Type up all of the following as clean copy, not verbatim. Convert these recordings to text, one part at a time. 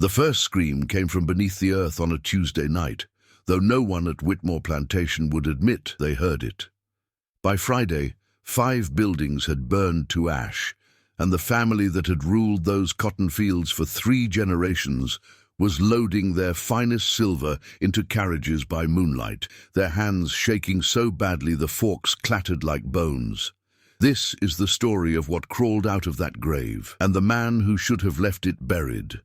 The first scream came from beneath the earth on a Tuesday night, though no one at Whitmore Plantation would admit they heard it. By Friday, 5 buildings had burned to ash, and the family that had ruled those cotton fields for 3 generations was loading their finest silver into carriages by moonlight, their hands shaking so badly the forks clattered like bones. This is the story of what crawled out of that grave, and the man who should have left it buried.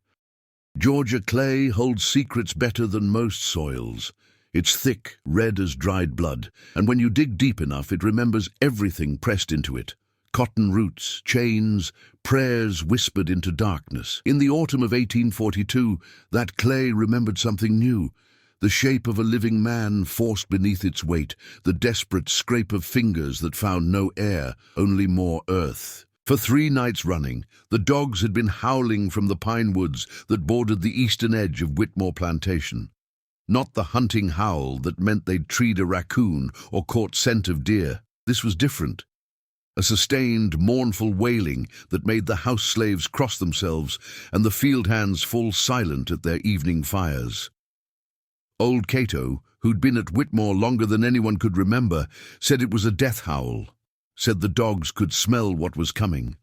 Georgia clay holds secrets better than most soils. It's thick, red as dried blood, and when you dig deep enough, it remembers everything pressed into it. Cotton roots, chains, prayers whispered into darkness. In the autumn of 1842, that clay remembered something new. The shape of a living man forced beneath its weight, the desperate scrape of fingers that found no air, only more earth. For 3 nights running, the dogs had been howling from the pine woods that bordered the eastern edge of Whitmore Plantation. Not the hunting howl that meant they'd treed a raccoon or caught scent of deer. This was different. A sustained, mournful wailing that made the house slaves cross themselves and the field hands fall silent at their evening fires. Old Cato, who'd been at Whitmore longer than anyone could remember, said it was a death howl, said the dogs could smell what was coming.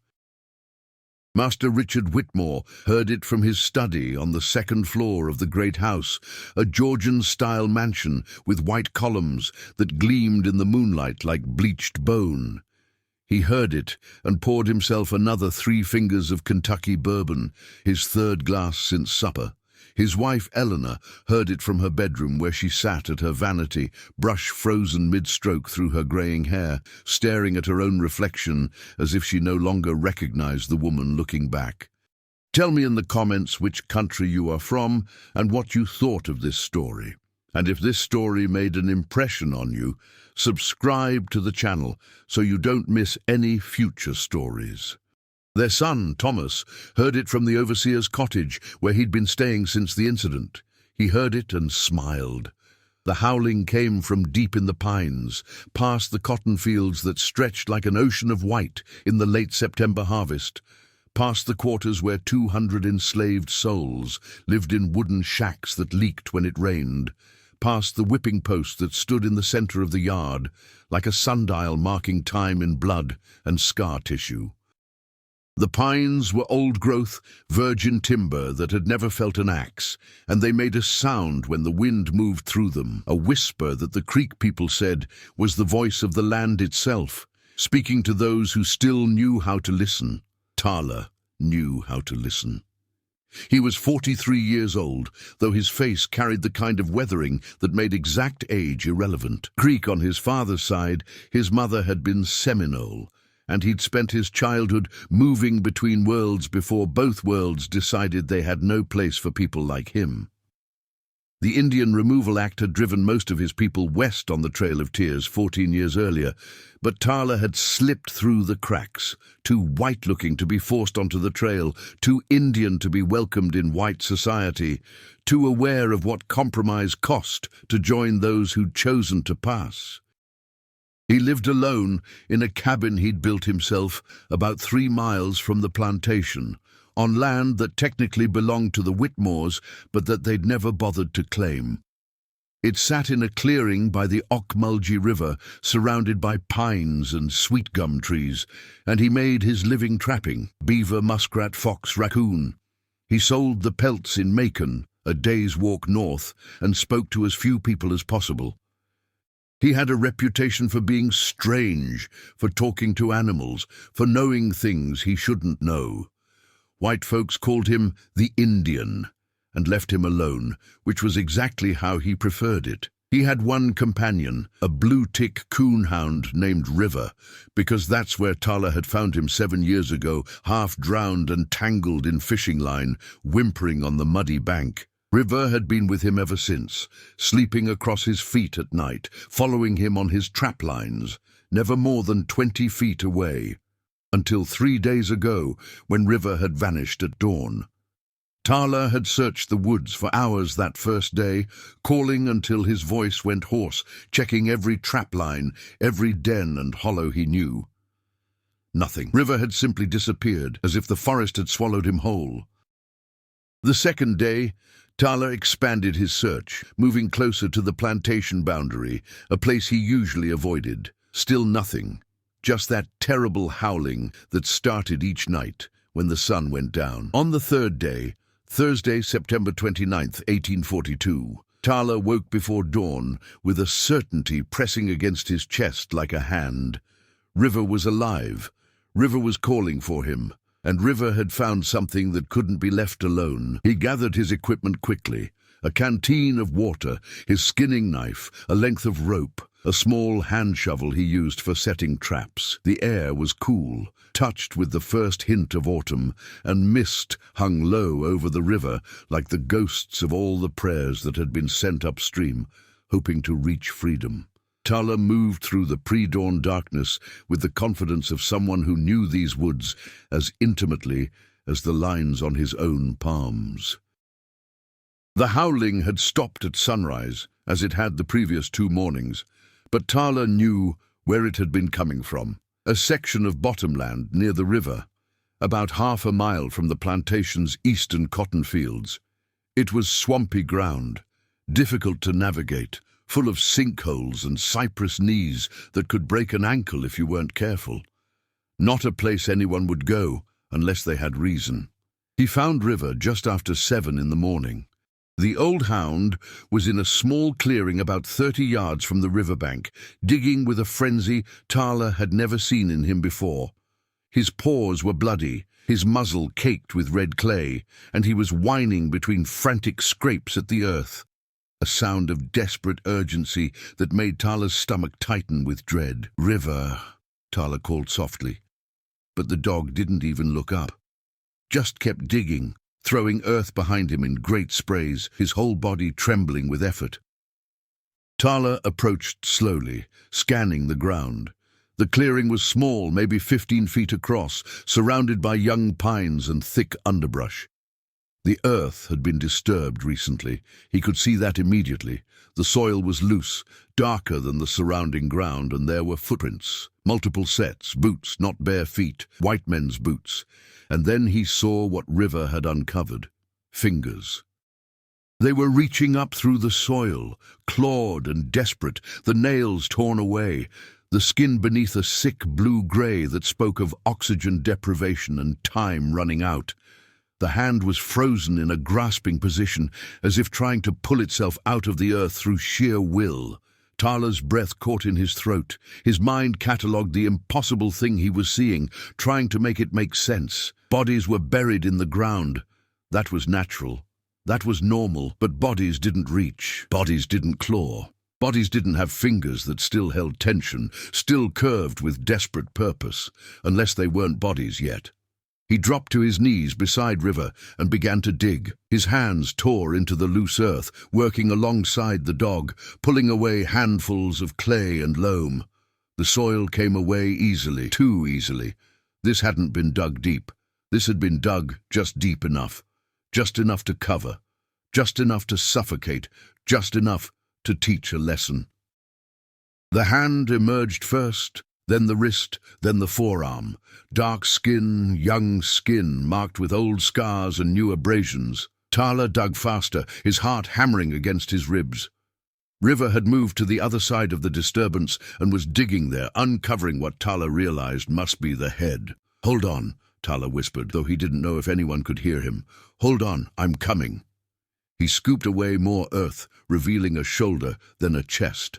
Master Richard Whitmore heard it from his study on the 2nd floor of the great house, a Georgian-style mansion with white columns that gleamed in the moonlight like bleached bone. He heard it and poured himself another 3 fingers of Kentucky bourbon, his 3rd glass since supper. His wife, Eleanor, heard it from her bedroom where she sat at her vanity, brush frozen mid-stroke through her greying hair, staring at her own reflection as if she no longer recognized the woman looking back. Tell me in the comments which country you are from and what you thought of this story. And if this story made an impression on you, subscribe to the channel so you don't miss any future stories. Their son, Thomas, heard it from the overseer's cottage where he'd been staying since the incident. He heard it and smiled. The howling came from deep in the pines, past the cotton fields that stretched like an ocean of white in the late September harvest, past the quarters where 200 enslaved souls lived in wooden shacks that leaked when it rained, past the whipping post that stood in the center of the yard, like a sundial marking time in blood and scar tissue. The pines were old-growth, virgin timber that had never felt an axe, and they made a sound when the wind moved through them, a whisper that the Creek people said was the voice of the land itself, speaking to those who still knew how to listen. Tala knew how to listen. He was 43 years old, though his face carried the kind of weathering that made exact age irrelevant. Creek on his father's side, his mother had been Seminole, and he'd spent his childhood moving between worlds before both worlds decided they had no place for people like him. The Indian Removal Act had driven most of his people west on the Trail of Tears 14 years earlier, but Tala had slipped through the cracks, too white-looking to be forced onto the trail, too Indian to be welcomed in white society, too aware of what compromise cost to join those who'd chosen to pass. He lived alone in a cabin he'd built himself about 3 miles from the plantation, on land that technically belonged to the Whitmores, but that they'd never bothered to claim. It sat in a clearing by the Ocmulgee River, surrounded by pines and sweet gum trees, and he made his living trapping beaver, muskrat, fox, raccoon. He sold the pelts in Macon, a day's walk north, and spoke to as few people as possible. He had a reputation for being strange, for talking to animals, for knowing things he shouldn't know. White folks called him the Indian and left him alone, which was exactly how he preferred it. He had one companion, a blue-tick coon hound named River, because that's where Tala had found him 7 years ago, half drowned and tangled in fishing line, whimpering on the muddy bank. River had been with him ever since, sleeping across his feet at night, following him on his trap lines, never more than 20 feet away, until 3 days ago when River had vanished at dawn. Tala had searched the woods for hours that first day, calling until his voice went hoarse, checking every trap line, every den and hollow he knew. Nothing. River had simply disappeared, as if the forest had swallowed him whole. The second day, Tala expanded his search, moving closer to the plantation boundary, a place he usually avoided. Still nothing, just that terrible howling that started each night when the sun went down. On the third day, Thursday, September 29th, 1842, Tala woke before dawn with a certainty pressing against his chest like a hand. River was alive. River was calling for him. And River had found something that couldn't be left alone. He gathered his equipment quickly. A canteen of water, his skinning knife, a length of rope, a small hand shovel he used for setting traps. The air was cool, touched with the first hint of autumn, and mist hung low over the river like the ghosts of all the prayers that had been sent upstream, hoping to reach freedom. Tala moved through the pre-dawn darkness with the confidence of someone who knew these woods as intimately as the lines on his own palms. The howling had stopped at sunrise, as it had the previous 2 mornings, but Tala knew where it had been coming from. A section of bottomland near the river, about half a mile from the plantation's eastern cotton fields. It was swampy ground, difficult to navigate, full of sinkholes and cypress knees that could break an ankle if you weren't careful. Not a place anyone would go unless they had reason. He found River just after 7 in the morning. The old hound was in a small clearing about 30 yards from the riverbank, digging with a frenzy Tala had never seen in him before. His paws were bloody, his muzzle caked with red clay, and he was whining between frantic scrapes at the earth. A sound of desperate urgency that made Tala's stomach tighten with dread. "River," Tala called softly. But the dog didn't even look up. Just kept digging, throwing earth behind him in great sprays, his whole body trembling with effort. Tala approached slowly, scanning the ground. The clearing was small, maybe 15 feet across, surrounded by young pines and thick underbrush. The earth had been disturbed recently. He could see that immediately. The soil was loose, darker than the surrounding ground, and there were footprints. Multiple sets, boots, not bare feet, white men's boots. And then he saw what River had uncovered. Fingers. They were reaching up through the soil, clawed and desperate, the nails torn away, the skin beneath a sick blue-grey that spoke of oxygen deprivation and time running out. The hand was frozen in a grasping position, as if trying to pull itself out of the earth through sheer will. Tala's breath caught in his throat. His mind catalogued the impossible thing he was seeing, trying to make it make sense. Bodies were buried in the ground. That was natural. That was normal, but bodies didn't reach. Bodies didn't claw. Bodies didn't have fingers that still held tension, still curved with desperate purpose, unless they weren't bodies yet. He dropped to his knees beside River and began to dig. His hands tore into the loose earth, working alongside the dog, pulling away handfuls of clay and loam. The soil came away easily, too easily. This hadn't been dug deep. This had been dug just deep enough. Just enough to cover. Just enough to suffocate. Just enough to teach a lesson. The hand emerged first, then the wrist, then the forearm. Dark skin, young skin, marked with old scars and new abrasions. Tala dug faster, his heart hammering against his ribs. River had moved to the other side of the disturbance and was digging there, uncovering what Tala realized must be the head. "Hold on," Tala whispered, though he didn't know if anyone could hear him. "Hold on, I'm coming." He scooped away more earth, revealing a shoulder, then a chest.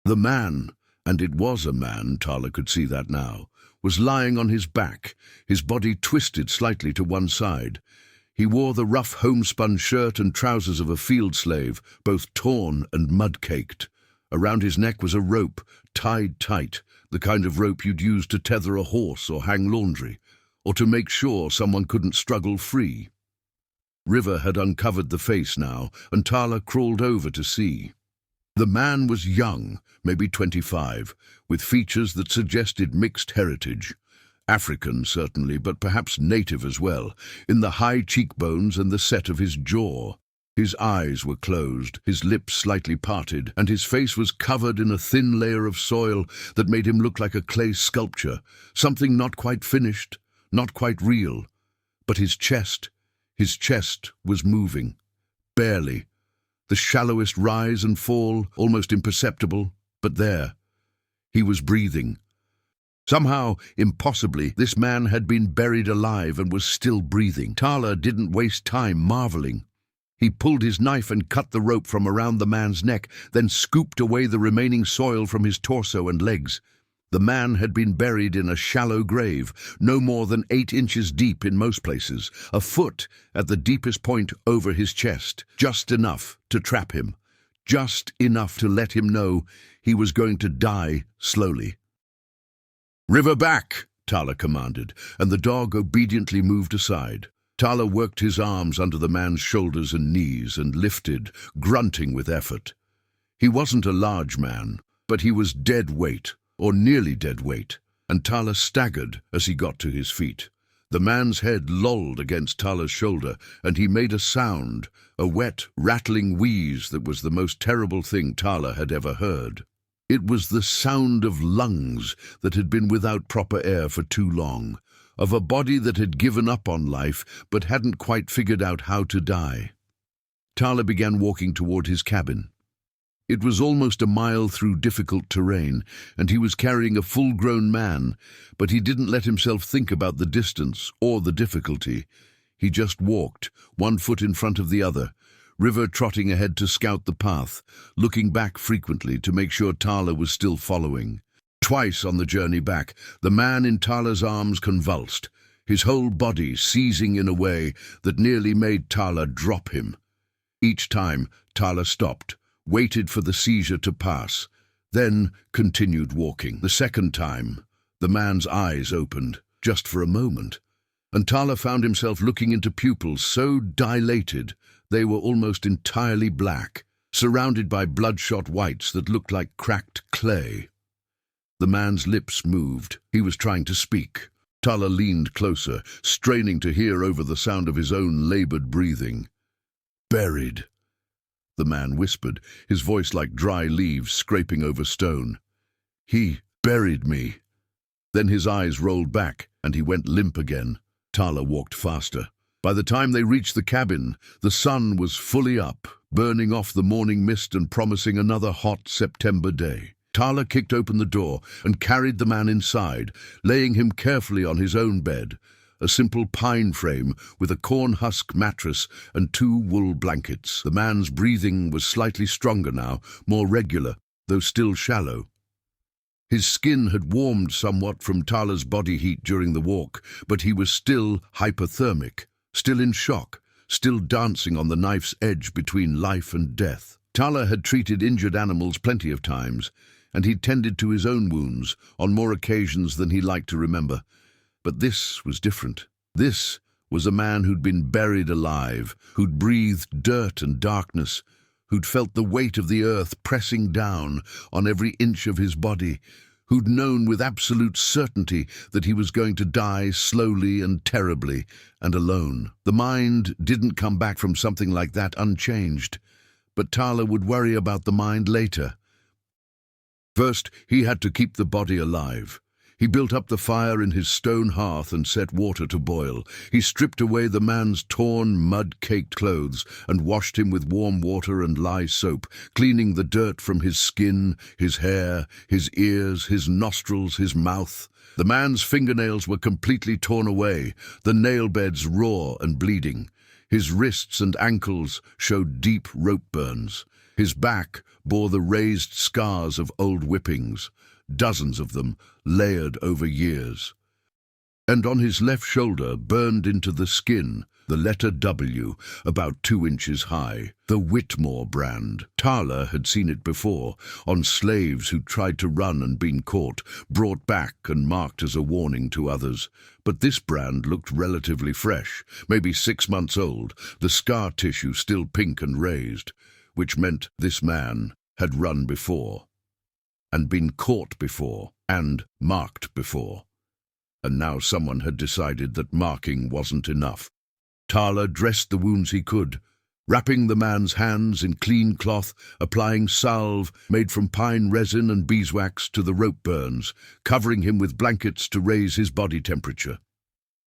The man, and it was a man, Tala could see that now, was lying on his back, his body twisted slightly to one side. He wore the rough homespun shirt and trousers of a field slave, both torn and mud-caked. Around his neck was a rope, tied tight, the kind of rope you'd use to tether a horse or hang laundry, or to make sure someone couldn't struggle free. River had uncovered the face now, and Tala crawled over to see. The man was young, maybe 25, with features that suggested mixed heritage. African, certainly, but perhaps native as well, in the high cheekbones and the set of his jaw. His eyes were closed, his lips slightly parted, and his face was covered in a thin layer of soil that made him look like a clay sculpture, something not quite finished, not quite real. But his chest, His chest was moving, barely. The shallowest rise and fall, almost imperceptible, but there. He was breathing. Somehow, impossibly, this man had been buried alive and was still breathing. Tala didn't waste time marveling. He pulled his knife and cut the rope from around the man's neck, then scooped away the remaining soil from his torso and legs. The man had been buried in a shallow grave, no more than 8 inches deep in most places, a foot at the deepest point over his chest, just enough to trap him, just enough to let him know he was going to die slowly. "River back," Tala commanded, and the dog obediently moved aside. Tala worked his arms under the man's shoulders and knees and lifted, grunting with effort. He wasn't a large man, but he was dead weight, or nearly dead weight, and Tala staggered as he got to his feet. The man's head lolled against Tala's shoulder, and he made a sound, a wet, rattling wheeze that was the most terrible thing Tala had ever heard. It was the sound of lungs that had been without proper air for too long, of a body that had given up on life but hadn't quite figured out how to die. Tala began walking toward his cabin. It was almost a mile through difficult terrain, and he was carrying a full-grown man, but he didn't let himself think about the distance or the difficulty. He just walked, one foot in front of the other, River trotting ahead to scout the path, looking back frequently to make sure Tala was still following. Twice on the journey back, the man in Tala's arms convulsed, his whole body seizing in a way that nearly made Tala drop him. Each time, Tala stopped, waited for the seizure to pass, then continued walking. The second time, the man's eyes opened, just for a moment, and Tala found himself looking into pupils so dilated they were almost entirely black, surrounded by bloodshot whites that looked like cracked clay. The man's lips moved. He was trying to speak. Tala leaned closer, straining to hear over the sound of his own labored breathing. "Buried," the man whispered, his voice like dry leaves scraping over stone. "He buried me." Then his eyes rolled back, and he went limp again. Tala walked faster. By the time they reached the cabin, the sun was fully up, burning off the morning mist and promising another hot September day. Tala kicked open the door and carried the man inside, laying him carefully on his own bed, a simple pine frame with a corn husk mattress and 2 wool blankets. The man's breathing was slightly stronger now, more regular, though still shallow. His skin had warmed somewhat from Tala's body heat during the walk, but he was still hypothermic, still in shock, still dancing on the knife's edge between life and death. Tala had treated injured animals plenty of times, and he'd tended to his own wounds on more occasions than he liked to remember. But this was different. This was a man who'd been buried alive, who'd breathed dirt and darkness, who'd felt the weight of the earth pressing down on every inch of his body, who'd known with absolute certainty that he was going to die slowly and terribly and alone. The mind didn't come back from something like that unchanged, but Tala would worry about the mind later. First, he had to keep the body alive. He built up the fire in his stone hearth and set water to boil. He stripped away the man's torn, mud-caked clothes and washed him with warm water and lye soap, cleaning the dirt from his skin, his hair, his ears, his nostrils, his mouth. The man's fingernails were completely torn away, the nail beds raw and bleeding. His wrists and ankles showed deep rope burns. His back bore the raised scars of old whippings, dozens of them layered over years. And on his left shoulder, burned into the skin, the letter W, about 2 inches high, the Whitmore brand. Tala had seen it before, on slaves who tried to run and been caught, brought back and marked as a warning to others. But this brand looked relatively fresh, maybe 6 months old, the scar tissue still pink and raised, which meant this man had run before, and been caught before, and marked before. And now someone had decided that marking wasn't enough. Tala dressed the wounds he could, wrapping the man's hands in clean cloth, applying salve made from pine resin and beeswax to the rope burns, covering him with blankets to raise his body temperature.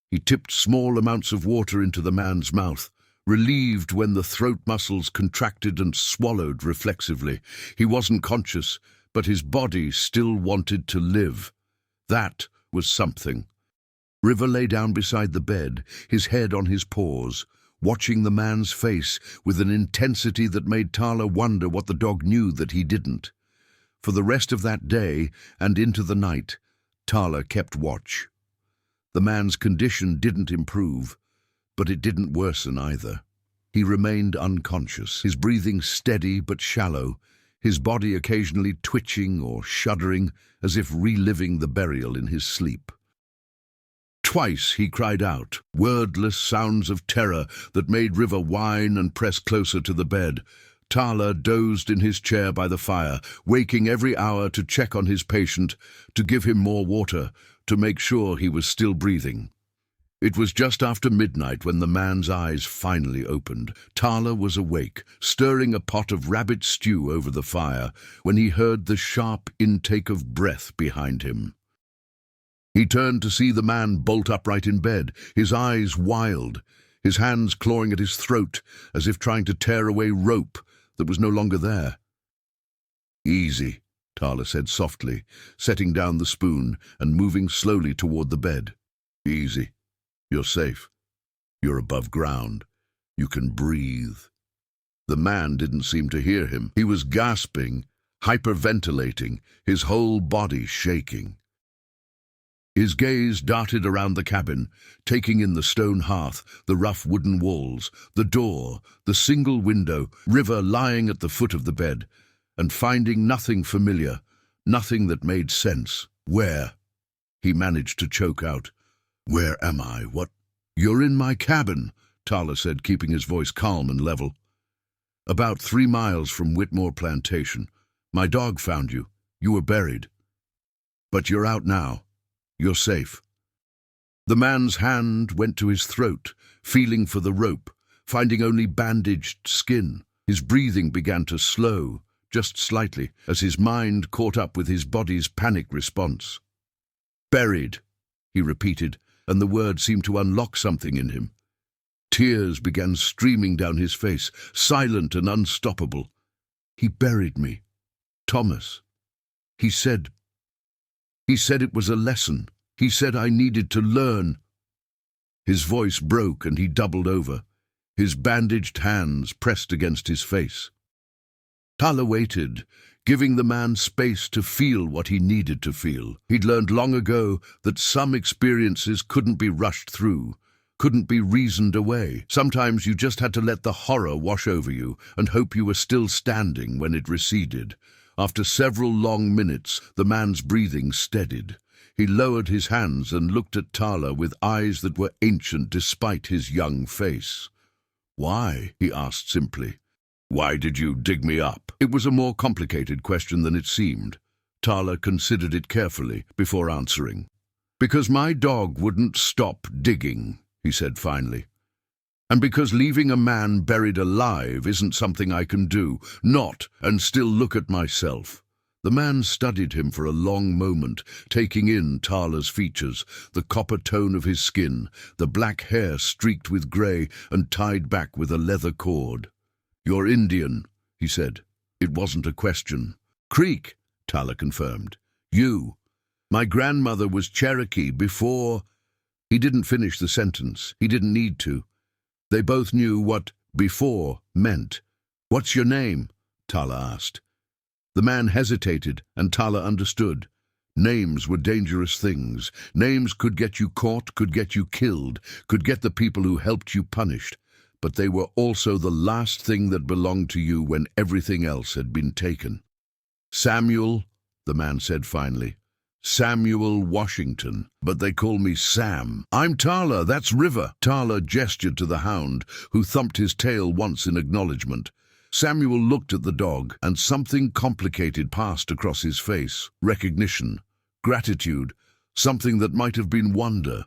He tipped small amounts of water into the man's mouth, relieved when the throat muscles contracted and swallowed reflexively. He wasn't conscious, but his body still wanted to live. That was something. River lay down beside the bed, his head on his paws, watching the man's face with an intensity that made Tala wonder what the dog knew that he didn't. For the rest of that day and into the night, Tala kept watch. The man's condition didn't improve, but it didn't worsen either. He remained unconscious, his breathing steady but shallow, his body occasionally twitching or shuddering as if reliving the burial in his sleep. Twice he cried out, wordless sounds of terror that made River whine and press closer to the bed. Tala dozed in his chair by the fire, waking every hour to check on his patient, to give him more water, to make sure he was still breathing. It was just after midnight when the man's eyes finally opened. Tala was awake, stirring a pot of rabbit stew over the fire, when he heard the sharp intake of breath behind him. He turned to see the man bolt upright in bed, his eyes wild, his hands clawing at his throat, as if trying to tear away rope that was no longer there. "Easy," Tala said softly, setting down the spoon and moving slowly toward the bed. "Easy. You're safe. You're above ground. You can breathe." The man didn't seem to hear him. He was gasping, hyperventilating, his whole body shaking. His gaze darted around the cabin, taking in the stone hearth, the rough wooden walls, the door, the single window, River lying at the foot of the bed, and finding nothing familiar, nothing that made sense. "Where?" he managed to choke out. "Where am I? What?" "You're in my cabin," Tala said, keeping his voice calm and level. "About 3 miles from Whitmore Plantation. My dog found you. You were buried. But you're out now. You're safe." The man's hand went to his throat, feeling for the rope, finding only bandaged skin. His breathing began to slow, just slightly, as his mind caught up with his body's panic response. "Buried," he repeated, and the word seemed to unlock something in him. Tears began streaming down his face, silent and unstoppable. "He buried me. Thomas. He said it was a lesson. He said I needed to learn." His voice broke and he doubled over, his bandaged hands pressed against his face. Tala waited, giving the man space to feel what he needed to feel. He'd learned long ago that some experiences couldn't be rushed through, couldn't be reasoned away. Sometimes you just had to let the horror wash over you and hope you were still standing when it receded. After several long minutes, the man's breathing steadied. He lowered his hands and looked at Tala with eyes that were ancient despite his young face. "Why?" he asked simply. "Why did you dig me up?" It was a more complicated question than it seemed. Tala considered it carefully before answering. "Because my dog wouldn't stop digging," he said finally. "And because leaving a man buried alive isn't something I can do, not and still look at myself." The man studied him for a long moment, taking in Tala's features, the copper tone of his skin, the black hair streaked with grey and tied back with a leather cord. "You're Indian," he said. It wasn't a question. "Creek," Tala confirmed. "You. My grandmother was Cherokee before—" He didn't finish the sentence. He didn't need to. They both knew what "before" meant. "What's your name?" Tala asked. The man hesitated, and Tala understood. Names were dangerous things. Names could get you caught, could get you killed, could get the people who helped you punished. But they were also the last thing that belonged to you when everything else had been taken. "Samuel," the man said finally. "Samuel Washington, but they call me Sam." "I'm Tala, that's River." Tala gestured to the hound, who thumped his tail once in acknowledgement. Samuel looked at the dog, and something complicated passed across his face. Recognition, gratitude, something that might have been wonder.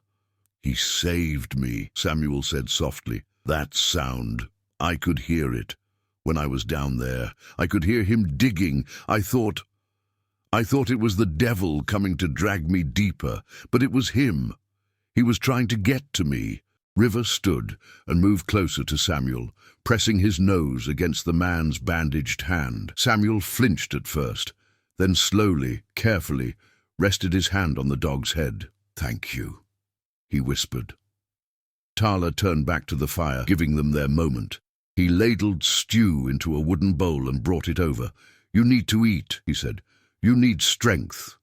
"He saved me," Samuel said softly. "That sound, I could hear it. When I was down there, I could hear him digging. I thought it was the devil coming to drag me deeper, but it was him. He was trying to get to me. River stood and moved closer to Samuel, pressing his nose against the man's bandaged hand. Samuel flinched at first, then slowly, carefully, rested his hand on the dog's head. "Thank you," he whispered. Tala turned back to the fire, giving them their moment. He ladled stew into a wooden bowl and brought it over. "You need to eat," he said. "You need strength."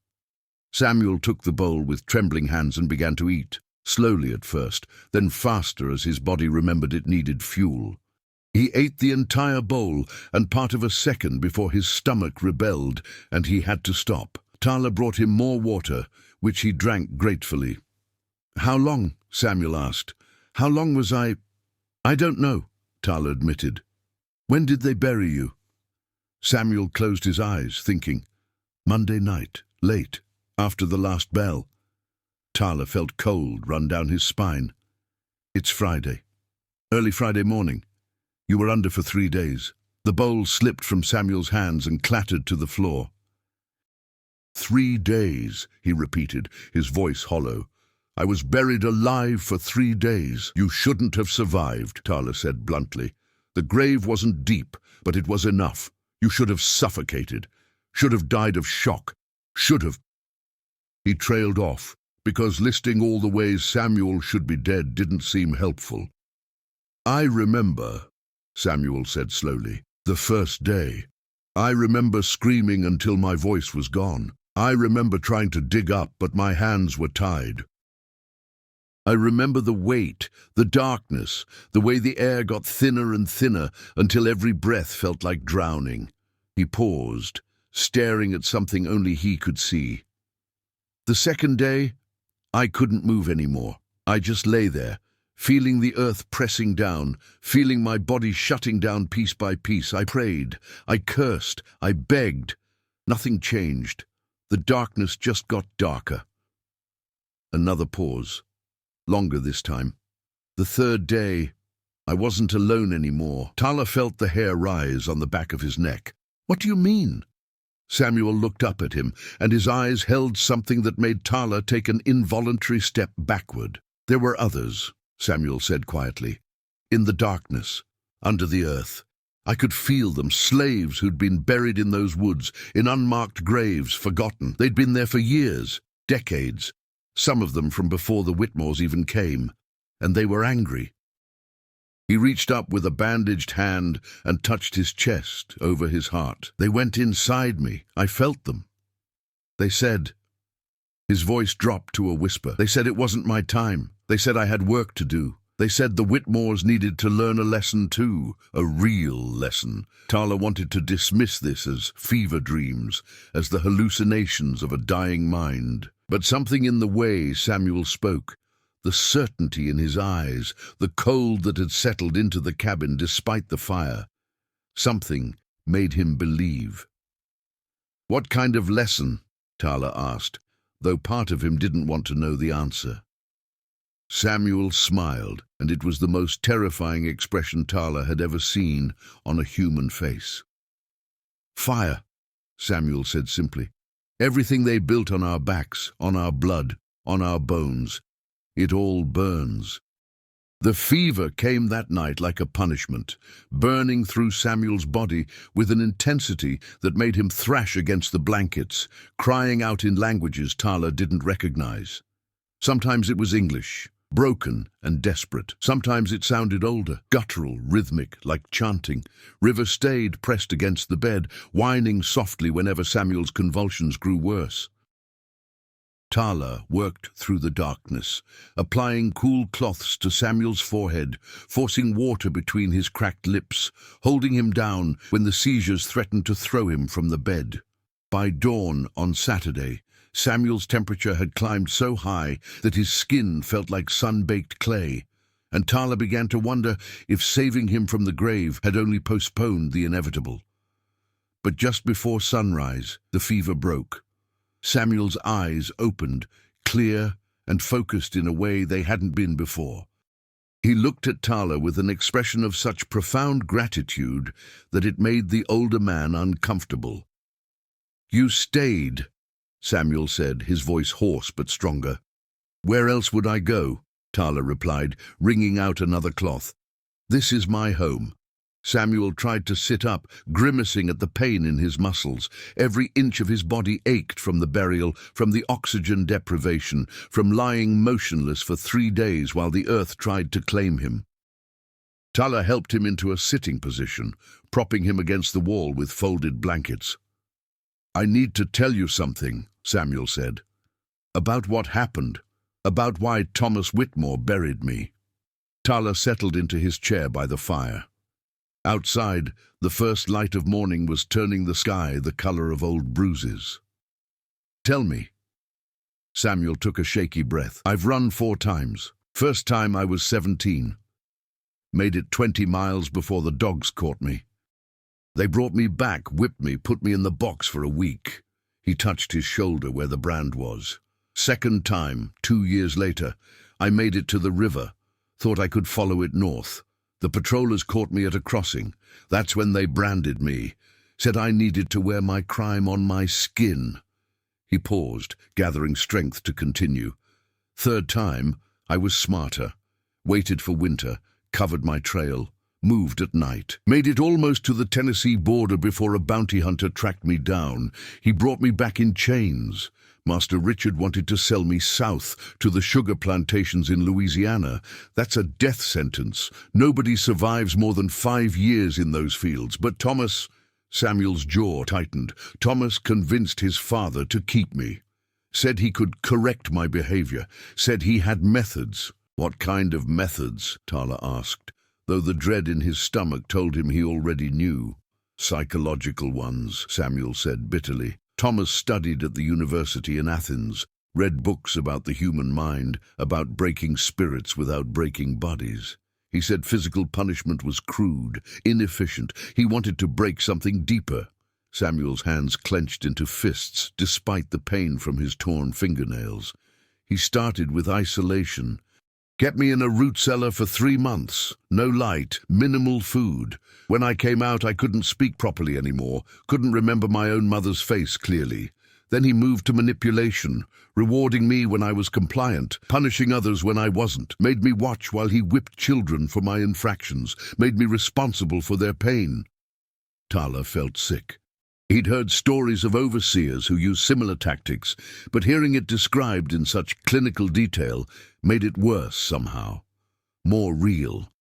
Samuel took the bowl with trembling hands and began to eat, slowly at first, then faster as his body remembered it needed fuel. He ate the entire bowl and part of a second before his stomach rebelled and he had to stop. Tala brought him more water, which he drank gratefully. "How long?" Samuel asked. "How long was I—" "I don't know," Tala admitted. "When did they bury you?" Samuel closed his eyes, thinking. "Monday night, late, after the last bell." Tala felt cold run down his spine. "It's Friday. Early Friday morning. You were under for 3 days." The bowl slipped from Samuel's hands and clattered to the floor. 3 days, he repeated, his voice hollow. "I was buried alive for 3 days. You shouldn't have survived," Tala said bluntly. "The grave wasn't deep, but it was enough. You should have suffocated. Should have died of shock. Should have—" He trailed off, because listing all the ways Samuel should be dead didn't seem helpful. "I remember," Samuel said slowly, "the first day. I remember screaming until my voice was gone. I remember trying to dig up, but my hands were tied. I remember the weight, the darkness, the way the air got thinner and thinner until every breath felt like drowning." He paused, staring at something only he could see. "The second day, I couldn't move anymore. I just lay there, feeling the earth pressing down, feeling my body shutting down piece by piece. I prayed, I cursed, I begged. Nothing changed. The darkness just got darker." Another pause. Longer this time. "The third day, I wasn't alone anymore." Tala felt the hair rise on the back of his neck. "What do you mean?" Samuel looked up at him, and his eyes held something that made Tala take an involuntary step backward. "There were others," Samuel said quietly. "In the darkness, under the earth. I could feel them, slaves who'd been buried in those woods, in unmarked graves, forgotten. They'd been there for years, decades. Some of them from before the Whitmores even came, and they were angry." He reached up with a bandaged hand and touched his chest over his heart. "They went inside me. I felt them. They said—" His voice dropped to a whisper. "They said it wasn't my time. They said I had work to do. They said the Whitmores needed to learn a lesson too, a real lesson." Tala wanted to dismiss this as fever dreams, as the hallucinations of a dying mind. But something in the way Samuel spoke, the certainty in his eyes, the cold that had settled into the cabin despite the fire, something made him believe. "What kind of lesson?" Tala asked, though part of him didn't want to know the answer. Samuel smiled, and it was the most terrifying expression Tala had ever seen on a human face. "Fire," Samuel said simply. "Everything they built on our backs, on our blood, on our bones, it all burns." The fever came that night like a punishment, burning through Samuel's body with an intensity that made him thrash against the blankets, crying out in languages Tala didn't recognize. Sometimes it was English, broken and desperate. Sometimes it sounded older, guttural, rhythmic, like chanting. River stayed pressed against the bed, whining softly whenever Samuel's convulsions grew worse. Tala worked through the darkness, applying cool cloths to Samuel's forehead, forcing water between his cracked lips, holding him down when the seizures threatened to throw him from the bed. By dawn on Saturday, Samuel's temperature had climbed so high that his skin felt like sun-baked clay, and Tala began to wonder if saving him from the grave had only postponed the inevitable. But just before sunrise, the fever broke. Samuel's eyes opened, clear and focused in a way they hadn't been before. He looked at Tala with an expression of such profound gratitude that it made the older man uncomfortable. "You stayed," Samuel said, his voice hoarse but stronger. "Where else would I go?" Tala replied, wringing out another cloth. "This is my home." Samuel tried to sit up, grimacing at the pain in his muscles. Every inch of his body ached from the burial, from the oxygen deprivation, from lying motionless for 3 days while the earth tried to claim him. Tala helped him into a sitting position, propping him against the wall with folded blankets. "I need to tell you something," Samuel said. "About what happened. About why Thomas Whitmore buried me." Tala settled into his chair by the fire. Outside, the first light of morning was turning the sky the color of old bruises. "Tell me." Samuel took a shaky breath. "I've run 4 times. First time I was 17. Made it 20 miles before the dogs caught me. They brought me back, whipped me, put me in the box for a week." He touched his shoulder where the brand was. "Second time, 2 years later, I made it to the river. Thought I could follow it north. The patrollers caught me at a crossing. That's when they branded me. Said I needed to wear my crime on my skin." He paused, gathering strength to continue. "Third time, I was smarter. Waited for winter, covered my trail, moved at night. Made it almost to the Tennessee border before a bounty hunter tracked me down. He brought me back in chains. Master Richard wanted to sell me south to the sugar plantations in Louisiana. That's a death sentence. Nobody survives more than 5 years in those fields. But Thomas—" Samuel's jaw tightened. "Thomas convinced his father to keep me. Said he could correct my behavior. Said he had methods." "What kind of methods?" Tala asked, though the dread in his stomach told him he already knew. "Psychological ones," Samuel said bitterly. "Thomas studied at the university in Athens, read books about the human mind, about breaking spirits without breaking bodies. He said physical punishment was crude, inefficient. He wanted to break something deeper." Samuel's hands clenched into fists, despite the pain from his torn fingernails. "He started with isolation. Kept me in a root cellar for 3 months. No light, minimal food. When I came out, I couldn't speak properly anymore, couldn't remember my own mother's face clearly. Then he moved to manipulation, rewarding me when I was compliant, punishing others when I wasn't, made me watch while he whipped children for my infractions, made me responsible for their pain." Tala felt sick. He'd heard stories of overseers who used similar tactics, but hearing it described in such clinical detail made it worse somehow, more real.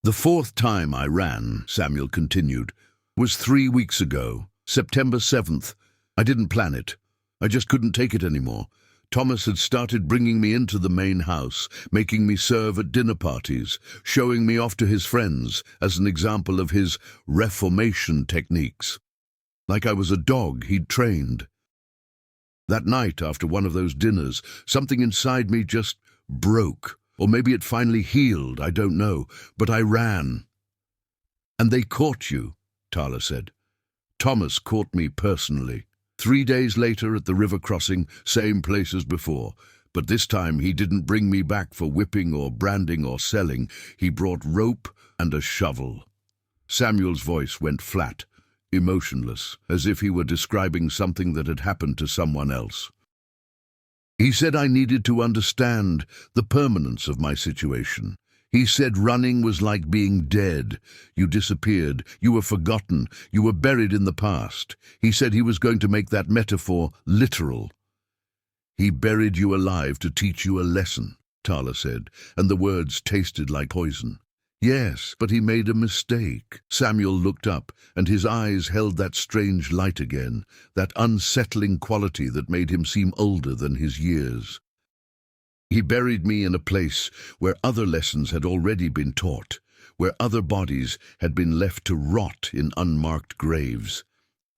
"The 4th time I ran," Samuel continued, "was 3 weeks ago, September 7th. I didn't plan it. I just couldn't take it anymore. Thomas had started bringing me into the main house, making me serve at dinner parties, showing me off to his friends as an example of his reformation techniques. Like I was a dog he'd trained. That night, after one of those dinners, something inside me just broke. Or maybe it finally healed, I don't know. But I ran." "And they caught you," Tala said. "Thomas caught me personally. 3 days later at the river crossing, same place as before. But this time he didn't bring me back for whipping or branding or selling. He brought rope and a shovel." Samuel's voice went flat, emotionless, as if he were describing something that had happened to someone else. "He said I needed to understand the permanence of my situation. He said running was like being dead. You disappeared, you were forgotten, you were buried in the past. He said he was going to make that metaphor literal. He buried you alive to teach you a lesson," Tala said, and the words tasted like poison. "Yes, but he made a mistake." Samuel looked up, and his eyes held that strange light again, that unsettling quality that made him seem older than his years. "He buried me in a place where other lessons had already been taught, where other bodies had been left to rot in unmarked graves.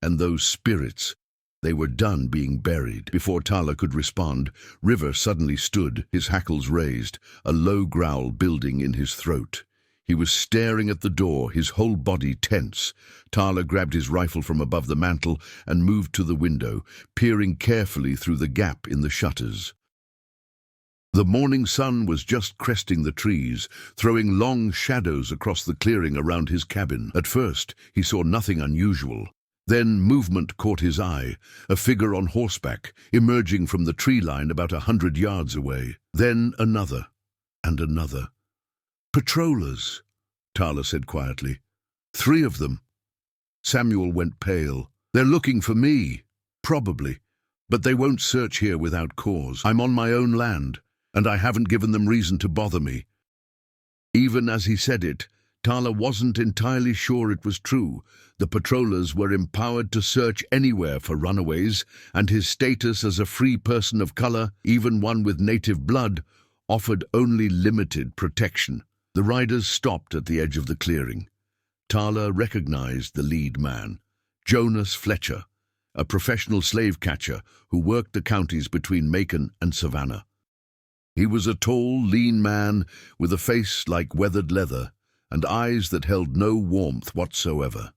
And those spirits, they were done being buried." Before Tala could respond, River suddenly stood, his hackles raised, a low growl building in his throat. He was staring at the door, his whole body tense. Tala grabbed his rifle from above the mantel and moved to the window, peering carefully through the gap in the shutters. The morning sun was just cresting the trees, throwing long shadows across the clearing around his cabin. At first, he saw nothing unusual. Then movement caught his eye, a figure on horseback, emerging from the tree line about 100 yards away. Then another, and another. "Patrollers," Tala said quietly. "3 of them." Samuel went pale. "They're looking for me." "Probably. But they won't search here without cause. I'm on my own land, and I haven't given them reason to bother me." Even as he said it, Tala wasn't entirely sure it was true. The patrollers were empowered to search anywhere for runaways, and his status as a free person of color, even one with native blood, offered only limited protection. The riders stopped at the edge of the clearing. Tala recognized the lead man, Jonas Fletcher, a professional slave catcher who worked the counties between Macon and Savannah. He was a tall, lean man with a face like weathered leather and eyes that held no warmth whatsoever.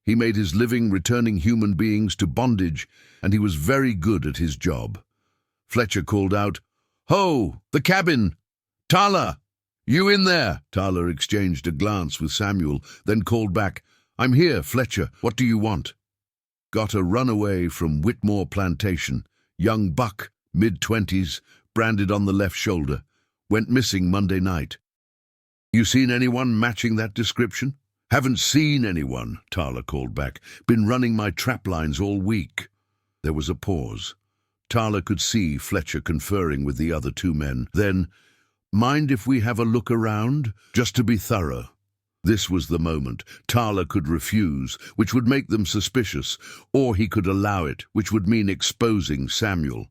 He made his living returning human beings to bondage, and he was very good at his job. Fletcher called out, "Ho, the cabin! Tala! You in there?" Tala exchanged a glance with Samuel, then called back, "I'm here, Fletcher. What do you want?" "Got a runaway from Whitmore Plantation. Young buck, mid-20s, branded on the left shoulder. Went missing Monday night." "You seen anyone matching that description?" "Haven't seen anyone," Tala called back. "Been running my trap lines all week." There was a pause. Tala could see Fletcher conferring with the other 2 men. Then, "Mind if we have a look around, just to be thorough?" This was the moment. Tala could refuse, which would make them suspicious, or he could allow it, which would mean exposing Samuel.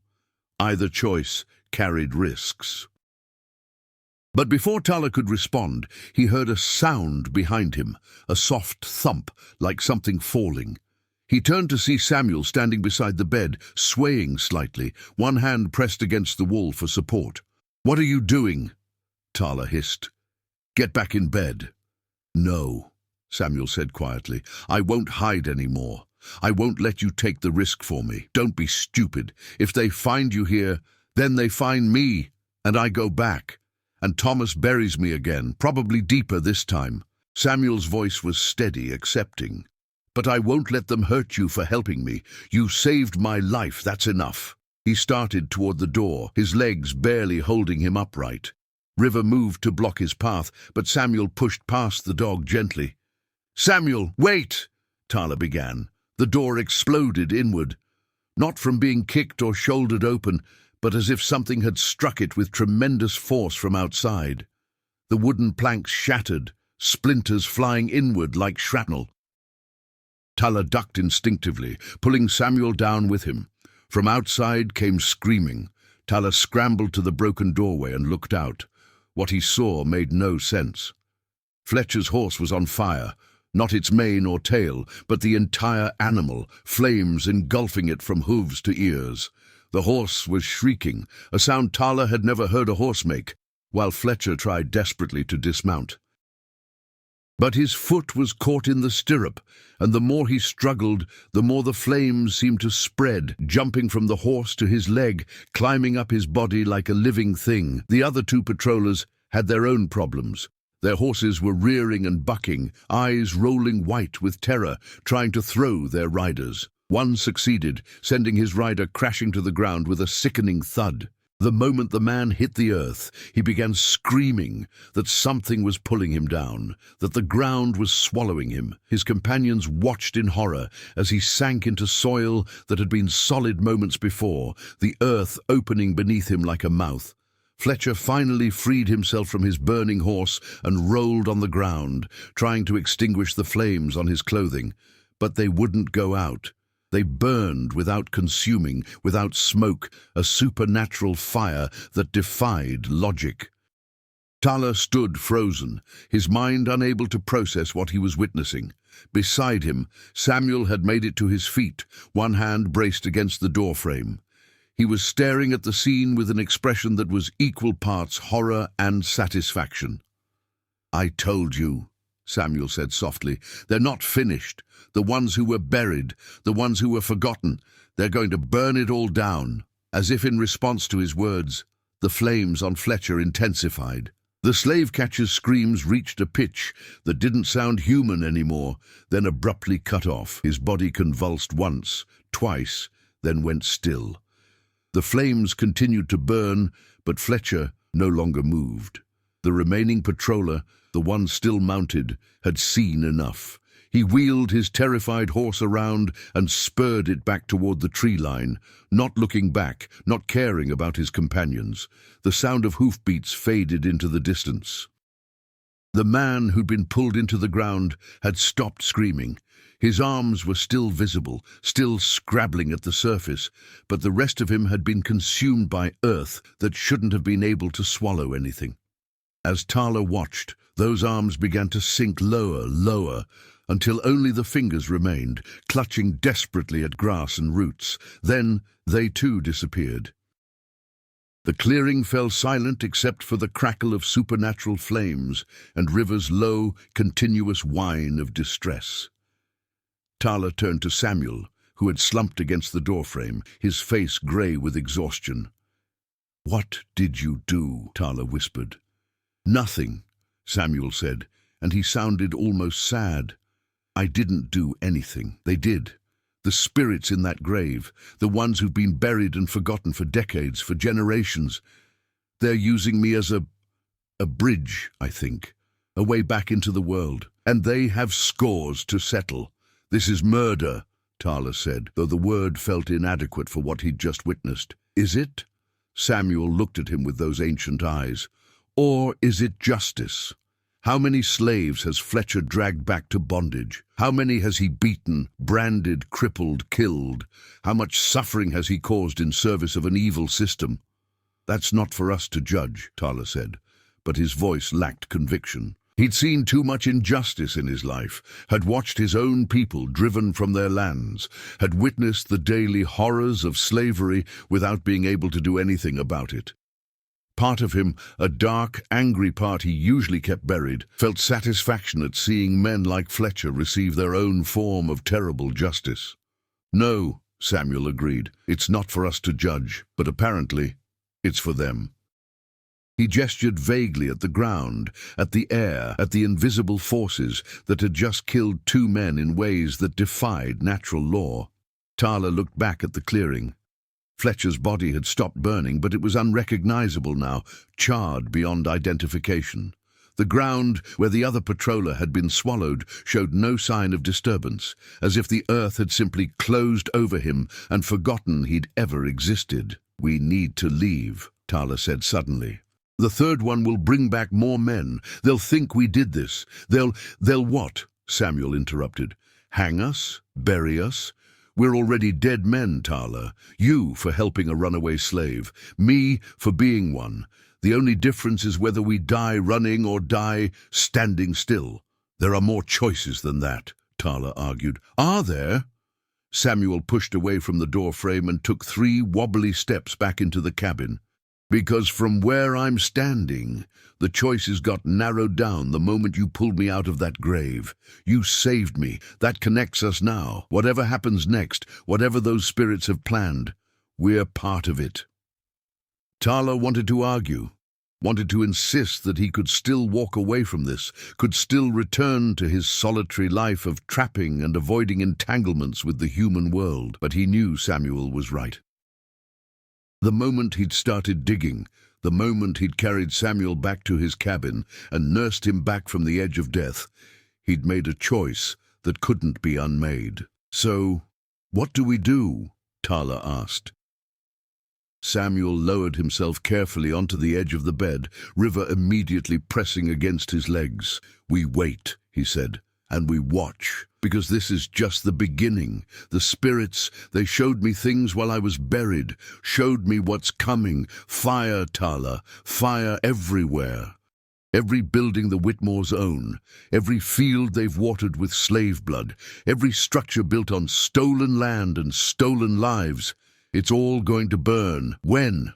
Either choice carried risks. But before Tala could respond, he heard a sound behind him, a soft thump, like something falling. He turned to see Samuel standing beside the bed, swaying slightly, one hand pressed against the wall for support. "What are you doing?" Tala hissed. "Get back in bed." "No," Samuel said quietly. "I won't hide anymore. I won't let you take the risk for me. Don't be stupid. If they find you here, then they find me, and I go back. And Thomas buries me again, probably deeper this time." Samuel's voice was steady, accepting. "But I won't let them hurt you for helping me. You saved my life, that's enough." He started toward the door, his legs barely holding him upright. River moved to block his path, but Samuel pushed past the dog gently. "Samuel, wait!" Tala began. The door exploded inward, not from being kicked or shouldered open, but as if something had struck it with tremendous force from outside. The wooden planks shattered, splinters flying inward like shrapnel. Tala ducked instinctively, pulling Samuel down with him. From outside came screaming. Tala scrambled to the broken doorway and looked out. What he saw made no sense. Fletcher's horse was on fire, not its mane or tail, but the entire animal, flames engulfing it from hooves to ears. The horse was shrieking, a sound Tala had never heard a horse make, while Fletcher tried desperately to dismount. But his foot was caught in the stirrup, and the more he struggled, the more the flames seemed to spread, jumping from the horse to his leg, climbing up his body like a living thing. The other 2 patrollers had their own problems. Their horses were rearing and bucking, eyes rolling white with terror, trying to throw their riders. One succeeded, sending his rider crashing to the ground with a sickening thud. The moment the man hit the earth, he began screaming that something was pulling him down, that the ground was swallowing him. His companions watched in horror as he sank into soil that had been solid moments before, the earth opening beneath him like a mouth. Fletcher finally freed himself from his burning horse and rolled on the ground, trying to extinguish the flames on his clothing. But they wouldn't go out. They burned without consuming, without smoke, a supernatural fire that defied logic. Tala stood frozen, his mind unable to process what he was witnessing. Beside him, Samuel had made it to his feet, one hand braced against the doorframe. He was staring at the scene with an expression that was equal parts horror and satisfaction. "I told you," Samuel said softly. "They're not finished. The ones who were buried, the ones who were forgotten, they're going to burn it all down." As if in response to his words, the flames on Fletcher intensified. The slave catcher's screams reached a pitch that didn't sound human anymore, then abruptly cut off. His body convulsed once, twice, then went still. The flames continued to burn, but Fletcher no longer moved. The remaining patroller, the one still mounted, had seen enough. He wheeled his terrified horse around and spurred it back toward the tree line, not looking back, not caring about his companions. The sound of hoofbeats faded into the distance. The man who'd been pulled into the ground had stopped screaming. His arms were still visible, still scrabbling at the surface, but the rest of him had been consumed by earth that shouldn't have been able to swallow anything. As Tala watched, those arms began to sink lower, lower, until only the fingers remained, clutching desperately at grass and roots. Then they too disappeared. The clearing fell silent except for the crackle of supernatural flames and River's low, continuous whine of distress. Tala turned to Samuel, who had slumped against the doorframe, his face grey with exhaustion. "What did you do?" Tala whispered. "Nothing," Samuel said, and he sounded almost sad. "I didn't do anything. They did. The spirits in that grave, the ones who've been buried and forgotten for decades, for generations. They're using me as a bridge, I think, a way back into the world. And they have scores to settle. This is murder," Tala said, though the word felt inadequate for what he'd just witnessed. "Is it?" Samuel looked at him with those ancient eyes. "Or is it justice? How many slaves has Fletcher dragged back to bondage? How many has he beaten, branded, crippled, killed? How much suffering has he caused in service of an evil system?" "That's not for us to judge," Tala said, but his voice lacked conviction. He'd seen too much injustice in his life, had watched his own people driven from their lands, had witnessed the daily horrors of slavery without being able to do anything about it. Part of him, a dark, angry part he usually kept buried, felt satisfaction at seeing men like Fletcher receive their own form of terrible justice. "No," Samuel agreed, "it's not for us to judge, but apparently it's for them." He gestured vaguely at the ground, at the air, at the invisible forces that had just killed two men in ways that defied natural law. Tala looked back at the clearing. Fletcher's body had stopped burning, but it was unrecognizable now, charred beyond identification. The ground where the other patroller had been swallowed showed no sign of disturbance, as if the earth had simply closed over him and forgotten he'd ever existed. "We need to leave," Tala said suddenly. "The third one will bring back more men. They'll think we did this. They'll what?" Samuel interrupted. "Hang us? Bury us? We're already dead men, Tala. You for helping a runaway slave. Me for being one. The only difference is whether we die running or die standing still. There are more choices than that," Tala argued. "Are there?" Samuel pushed away from the door frame and took 3 wobbly steps back into the cabin. "Because from where I'm standing, the choices got narrowed down the moment you pulled me out of that grave. You saved me. That connects us now. Whatever happens next, whatever those spirits have planned, we're part of it." Tala wanted to argue, wanted to insist that he could still walk away from this, could still return to his solitary life of trapping and avoiding entanglements with the human world, but he knew Samuel was right. The moment he'd started digging, the moment he'd carried Samuel back to his cabin and nursed him back from the edge of death, he'd made a choice that couldn't be unmade. "So, what do we do?" Tala asked. Samuel lowered himself carefully onto the edge of the bed, River immediately pressing against his legs. "We wait," he said, "and we watch, because this is just the beginning. The spirits, they showed me things while I was buried, showed me what's coming. Fire, Tala, fire everywhere. Every building the Whitmores own, every field they've watered with slave blood, every structure built on stolen land and stolen lives. It's all going to burn. When?"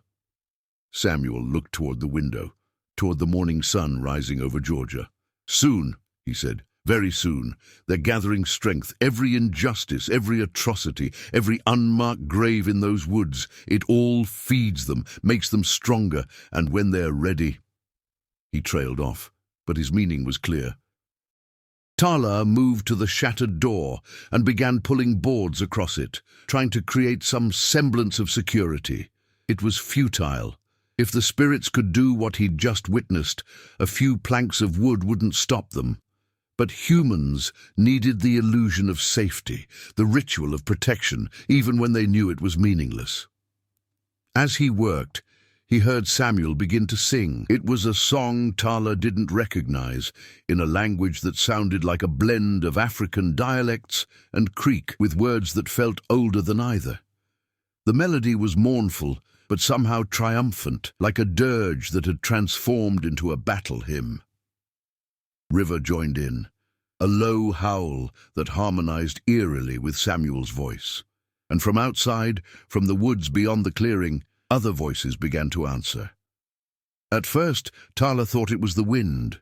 Samuel looked toward the window, toward the morning sun rising over Georgia. "Soon," he said. "Very soon. They're gathering strength. Every injustice, every atrocity, every unmarked grave in those woods, it all feeds them, makes them stronger, and when they're ready..." He trailed off, but his meaning was clear. Tala moved to the shattered door and began pulling boards across it, trying to create some semblance of security. It was futile. If the spirits could do what he'd just witnessed, a few planks of wood wouldn't stop them. But humans needed the illusion of safety, the ritual of protection, even when they knew it was meaningless. As he worked, he heard Samuel begin to sing. It was a song Tala didn't recognize, in a language that sounded like a blend of African dialects and Creek, with words that felt older than either. The melody was mournful, but somehow triumphant, like a dirge that had transformed into a battle hymn. River joined in, a low howl that harmonized eerily with Samuel's voice. And from outside, from the woods beyond the clearing, other voices began to answer. At first, Tala thought it was the wind.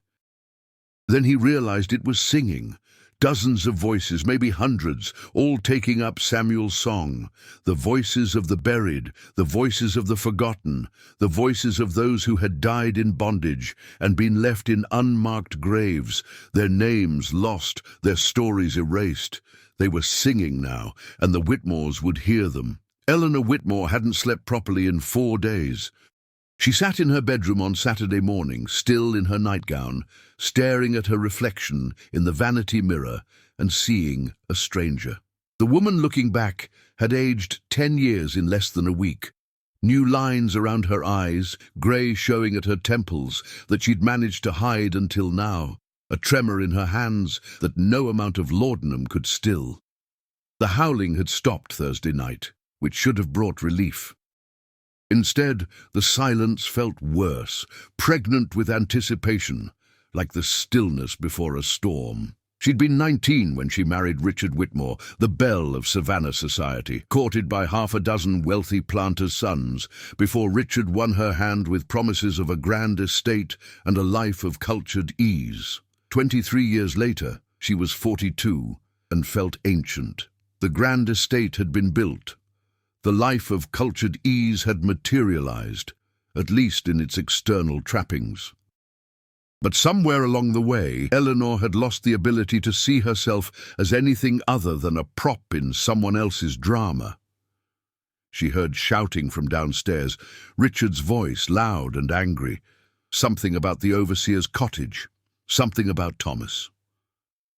Then he realized it was singing. Dozens of voices, maybe hundreds, all taking up Samuel's song. The voices of the buried, the voices of the forgotten, the voices of those who had died in bondage and been left in unmarked graves, their names lost, their stories erased. They were singing now, and the Whitmores would hear them. Eleanor Whitmore hadn't slept properly in 4 days. She sat in her bedroom on Saturday morning, still in her nightgown, staring at her reflection in the vanity mirror and seeing a stranger. The woman looking back had aged 10 years in less than a week. New lines around her eyes, grey showing at her temples that she'd managed to hide until now, a tremor in her hands that no amount of laudanum could still. The howling had stopped Thursday night, which should have brought relief. Instead, the silence felt worse, pregnant with anticipation, like the stillness before a storm. She'd been 19 when she married Richard Whitmore, the belle of Savannah society, courted by half a dozen wealthy planters' sons, before Richard won her hand with promises of a grand estate and a life of cultured ease. 23 years later, she was 42 and felt ancient. The grand estate had been built. The life of cultured ease had materialized, at least in its external trappings. But somewhere along the way, Eleanor had lost the ability to see herself as anything other than a prop in someone else's drama. She heard shouting from downstairs, Richard's voice loud and angry, something about the overseer's cottage, something about Thomas.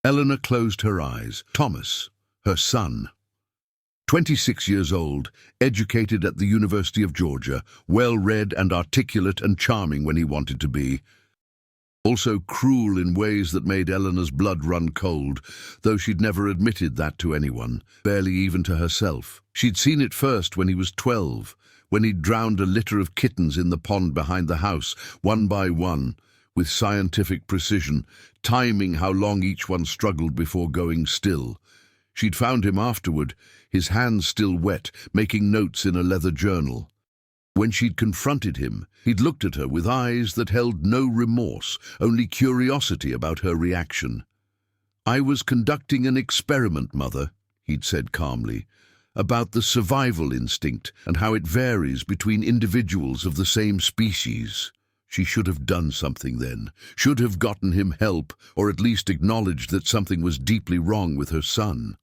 Eleanor closed her eyes. Thomas, her son. 26 years old, educated at the University of Georgia, well-read and articulate and charming when he wanted to be. Also cruel in ways that made Eleanor's blood run cold, though she'd never admitted that to anyone, barely even to herself. She'd seen it first when he was 12, when he'd drowned a litter of kittens in the pond behind the house, one by one, with scientific precision, timing how long each one struggled before going still. She'd found him afterward, his hands still wet, making notes in a leather journal. When she'd confronted him, he'd looked at her with eyes that held no remorse, only curiosity about her reaction. "I was conducting an experiment, Mother," he'd said calmly, "about the survival instinct and how it varies between individuals of the same species." She should have done something then, should have gotten him help, or at least acknowledged that something was deeply wrong with her son.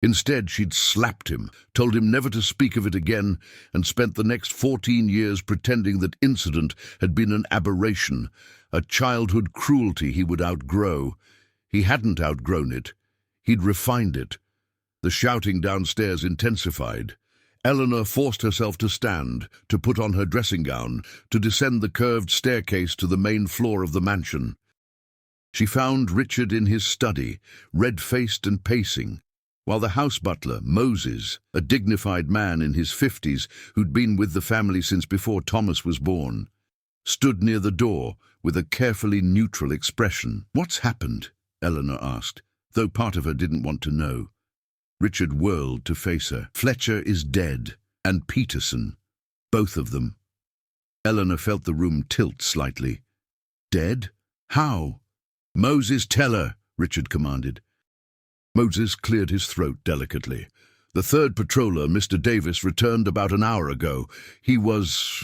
Instead, she'd slapped him, told him never to speak of it again, and spent the next 14 years pretending that incident had been an aberration, a childhood cruelty he would outgrow. He hadn't outgrown it. He'd refined it. The shouting downstairs intensified. Eleanor forced herself to stand, to put on her dressing gown, to descend the curved staircase to the main floor of the mansion. She found Richard in his study, red-faced and pacing, while the house butler, Moses, a dignified man in his 50s who'd been with the family since before Thomas was born, stood near the door with a carefully neutral expression. "What's happened?" Eleanor asked, though part of her didn't want to know. Richard whirled to face her. "Fletcher is dead, and Peterson. Both of them." Eleanor felt the room tilt slightly. "Dead? How?" "Moses, tell her," Richard commanded. Moses cleared his throat delicately. "The third patroller, Mr. Davis, returned about an hour ago. He was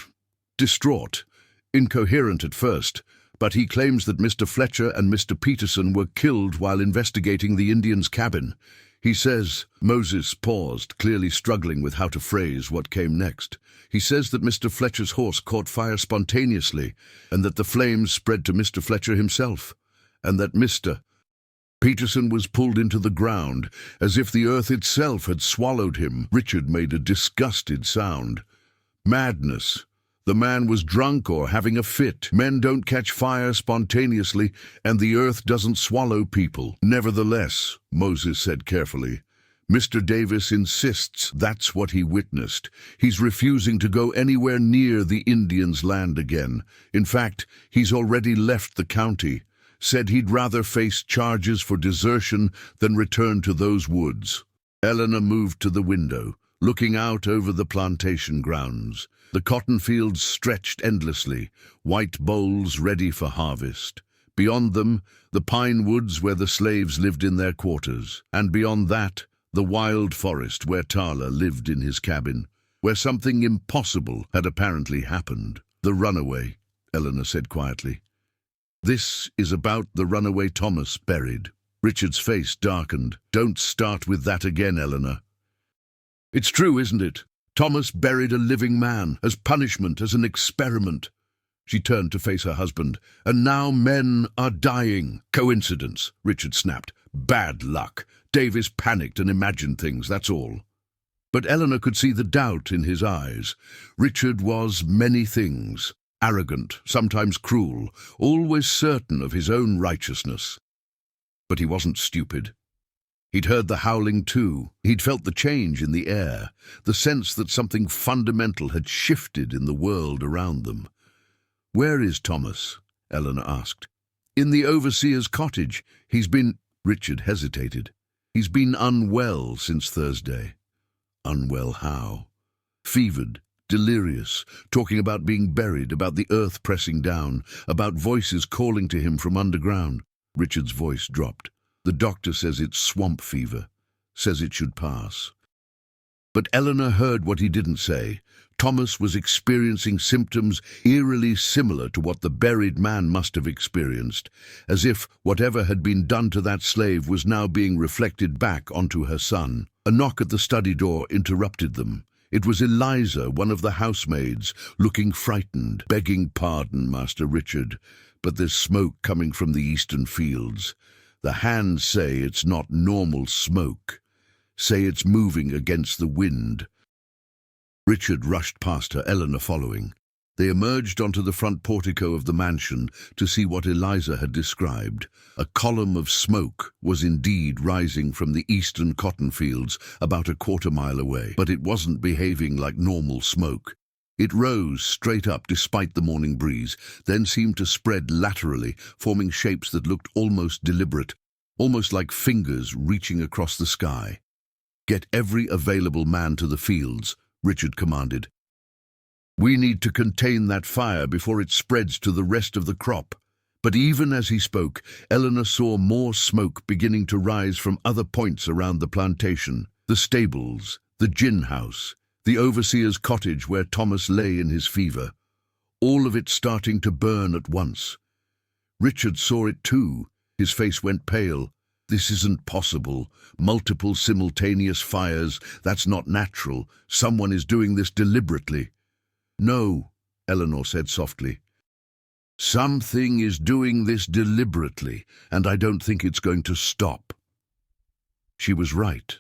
distraught, incoherent at first, but he claims that Mr. Fletcher and Mr. Peterson were killed while investigating the Indian's cabin. He says—" Moses paused, clearly struggling with how to phrase what came next. "He says that Mr. Fletcher's horse caught fire spontaneously, and that the flames spread to Mr. Fletcher himself, and that Mr. Peterson was pulled into the ground, as if the earth itself had swallowed him." Richard made a disgusted sound. "Madness. The man was drunk or having a fit. Men don't catch fire spontaneously, and the earth doesn't swallow people." "Nevertheless," Moses said carefully, "Mr. Davis insists that's what he witnessed. He's refusing to go anywhere near the Indians' land again. In fact, he's already left the county. Said he'd rather face charges for desertion than return to those woods." Eleanor moved to the window, looking out over the plantation grounds. The cotton fields stretched endlessly, white bowls ready for harvest. Beyond them, the pine woods where the slaves lived in their quarters. And beyond that, the wild forest where Tala lived in his cabin, where something impossible had apparently happened. "The Runaway," Eleanor said quietly. "This is about the runaway Thomas buried." Richard's face darkened. "Don't start with that again, Eleanor." "It's true, isn't it? Thomas buried a living man, as punishment, as an experiment." She turned to face her husband. "And now men are dying." "Coincidence," Richard snapped. "Bad luck. Davis panicked and imagined things, that's all." But Eleanor could see the doubt in his eyes. Richard was many things. Arrogant, sometimes cruel, always certain of his own righteousness. But he wasn't stupid. He'd heard the howling too. He'd felt the change in the air, the sense that something fundamental had shifted in the world around them. "Where is Thomas?" Eleanor asked. "In the overseer's cottage. He's been—" Richard hesitated. "He's been unwell since Thursday." "Unwell how?" "Fevered, delirious, talking about being buried, about the earth pressing down, about voices calling to him from underground." Richard's voice dropped. "The doctor says it's swamp fever, says it should pass." But Eleanor heard what he didn't say. Thomas was experiencing symptoms eerily similar to what the buried man must have experienced, as if whatever had been done to that slave was now being reflected back onto her son. A knock at the study door interrupted them. It was Eliza, one of the housemaids, looking frightened. "Begging pardon, Master Richard, but there's smoke coming from the eastern fields. The hands say it's not normal smoke. Say it's moving against the wind." Richard rushed past her, Eleanor following. They emerged onto the front portico of the mansion to see what Eliza had described. A column of smoke was indeed rising from the eastern cotton fields about a quarter-mile away, but it wasn't behaving like normal smoke. It rose straight up despite the morning breeze, then seemed to spread laterally, forming shapes that looked almost deliberate, almost like fingers reaching across the sky. "Get every available man to the fields," Richard commanded. "We need to contain that fire before it spreads to the rest of the crop." But even as he spoke, Eleanor saw more smoke beginning to rise from other points around the plantation. The stables, the gin house, the overseer's cottage where Thomas lay in his fever. All of it starting to burn at once. Richard saw it too. His face went pale. "This isn't possible. Multiple simultaneous fires. That's not natural. Someone is doing this deliberately." "No," Eleanor said softly. "Something is doing this deliberately, and I don't think it's going to stop." She was right.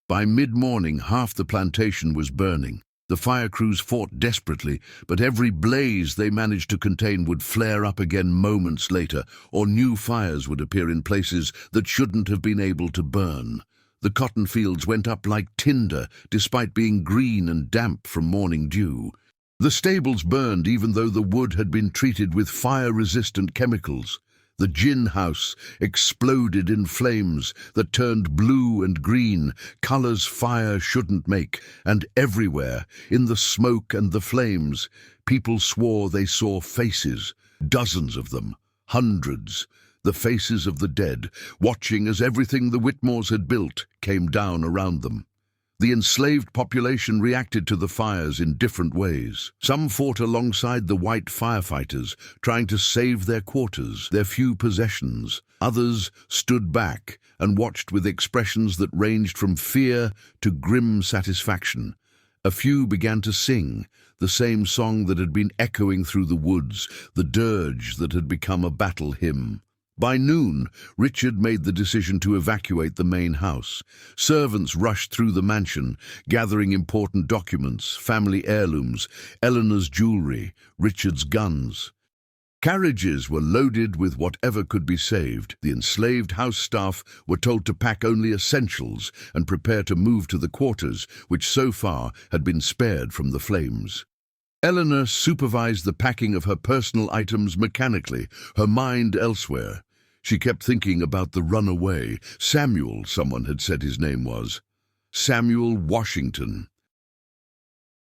By mid-morning, half the plantation was burning. The fire crews fought desperately, but every blaze they managed to contain would flare up again moments later, or new fires would appear in places that shouldn't have been able to burn. The cotton fields went up like tinder, despite being green and damp from morning dew. The stables burned even though the wood had been treated with fire-resistant chemicals. The gin house exploded in flames that turned blue and green, colors fire shouldn't make, and everywhere, in the smoke and the flames, people swore they saw faces, dozens of them, hundreds, the faces of the dead, watching as everything the Whitmores had built came down around them. The enslaved population reacted to the fires in different ways. Some fought alongside the white firefighters, trying to save their quarters, their few possessions. Others stood back and watched with expressions that ranged from fear to grim satisfaction. A few began to sing, the same song that had been echoing through the woods, the dirge that had become a battle hymn. By noon, Richard made the decision to evacuate the main house. Servants rushed through the mansion, gathering important documents, family heirlooms, Eleanor's jewelry, Richard's guns. Carriages were loaded with whatever could be saved. The enslaved house staff were told to pack only essentials and prepare to move to the quarters, which so far had been spared from the flames. Eleanor supervised the packing of her personal items mechanically, her mind elsewhere. She kept thinking about the runaway. Samuel, someone had said his name was. Samuel Washington.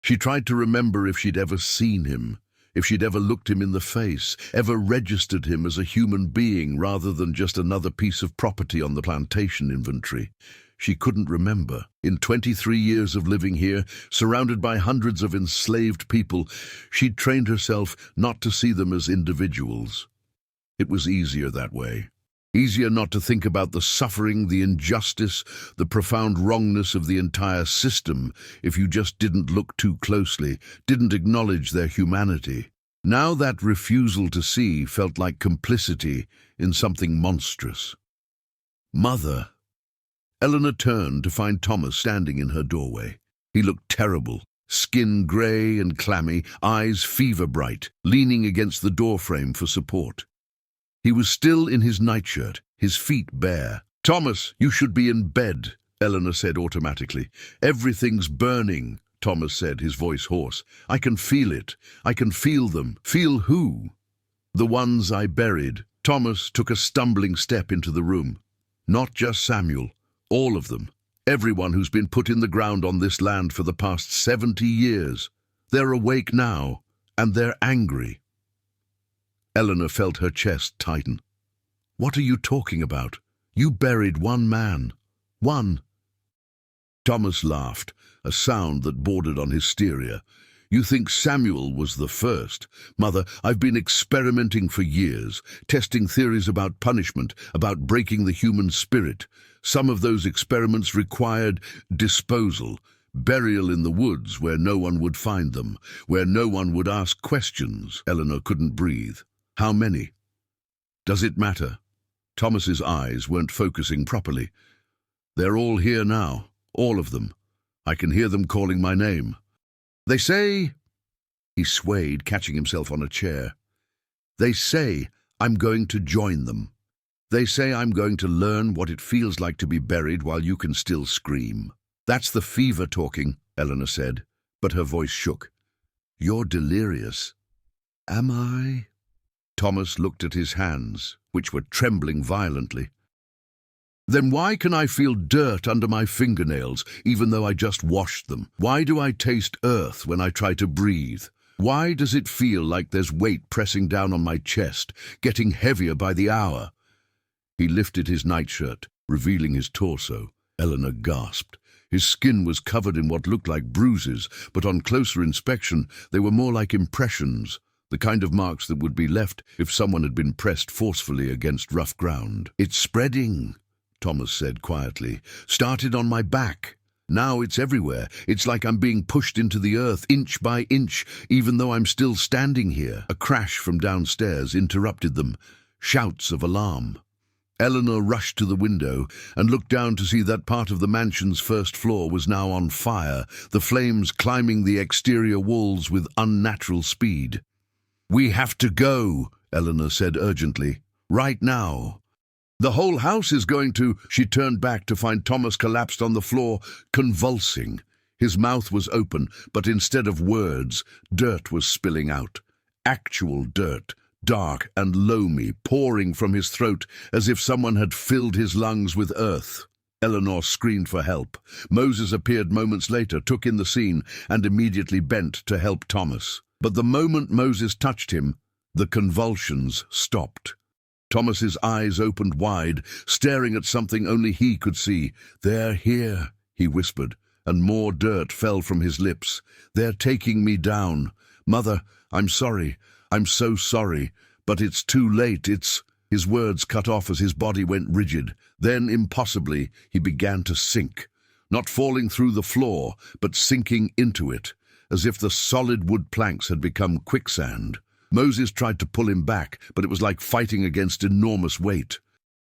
She tried to remember if she'd ever seen him, if she'd ever looked him in the face, ever registered him as a human being rather than just another piece of property on the plantation inventory. She couldn't remember. In 23 years of living here, surrounded by hundreds of enslaved people, she'd trained herself not to see them as individuals. It was easier that way. Easier not to think about the suffering, the injustice, the profound wrongness of the entire system if you just didn't look too closely, didn't acknowledge their humanity. Now that refusal to see felt like complicity in something monstrous. Mother. Eleanor turned to find Thomas standing in her doorway. He looked terrible, skin grey and clammy, eyes fever-bright, leaning against the doorframe for support. He was still in his nightshirt, his feet bare. "Thomas, you should be in bed," Eleanor said automatically. "Everything's burning," Thomas said, his voice hoarse. "I can feel it. I can feel them." "Feel who?" "The ones I buried." Thomas took a stumbling step into the room. "Not just Samuel. All of them. Everyone who's been put in the ground on this land for the past 70 years. They're awake now, and they're angry." Eleanor felt her chest tighten. "What are you talking about? You buried one man. One." Thomas laughed, a sound that bordered on hysteria. "You think Samuel was the first? Mother, I've been experimenting for years, testing theories about punishment, about breaking the human spirit. Some of those experiments required disposal, burial in the woods where no one would find them, where no one would ask questions." Eleanor couldn't breathe. "How many? Does it matter?" Thomas's eyes weren't focusing properly. "They're all here now, all of them. I can hear them calling my name. They say—" He swayed, catching himself on a chair. "They say I'm going to join them. They say I'm going to learn what it feels like to be buried while you can still scream." "That's the fever talking," Eleanor said, but her voice shook. "You're delirious." "Am I?" Thomas looked at his hands, which were trembling violently. "Then why can I feel dirt under my fingernails, even though I just washed them? Why do I taste earth when I try to breathe? Why does it feel like there's weight pressing down on my chest, getting heavier by the hour?" He lifted his nightshirt, revealing his torso. Eleanor gasped. His skin was covered in what looked like bruises, but on closer inspection they were more like impressions, the kind of marks that would be left if someone had been pressed forcefully against rough ground. "It's spreading," Thomas said quietly. "Started on my back. Now it's everywhere. It's like I'm being pushed into the earth, inch by inch, even though I'm still standing here." A crash from downstairs interrupted them. Shouts of alarm. Eleanor rushed to the window and looked down to see that part of the mansion's first floor was now on fire, the flames climbing the exterior walls with unnatural speed. "We have to go," Eleanor said urgently. "Right now." "The whole house is going to—" She turned back to find Thomas collapsed on the floor, convulsing. His mouth was open, but instead of words, dirt was spilling out. Actual dirt, dark and loamy, pouring from his throat as if someone had filled his lungs with earth. Eleanor screamed for help. Moses appeared moments later, took in the scene, and immediately bent to help Thomas. But the moment Moses touched him, the convulsions stopped. Thomas's eyes opened wide, staring at something only he could see. "They're here," he whispered, and more dirt fell from his lips. "They're taking me down. Mother, I'm sorry. I'm so sorry. But it's too late. It's—" His words cut off as his body went rigid. Then, impossibly, he began to sink. Not falling through the floor, but sinking into it, as if the solid wood planks had become quicksand. Moses tried to pull him back, but it was like fighting against enormous weight.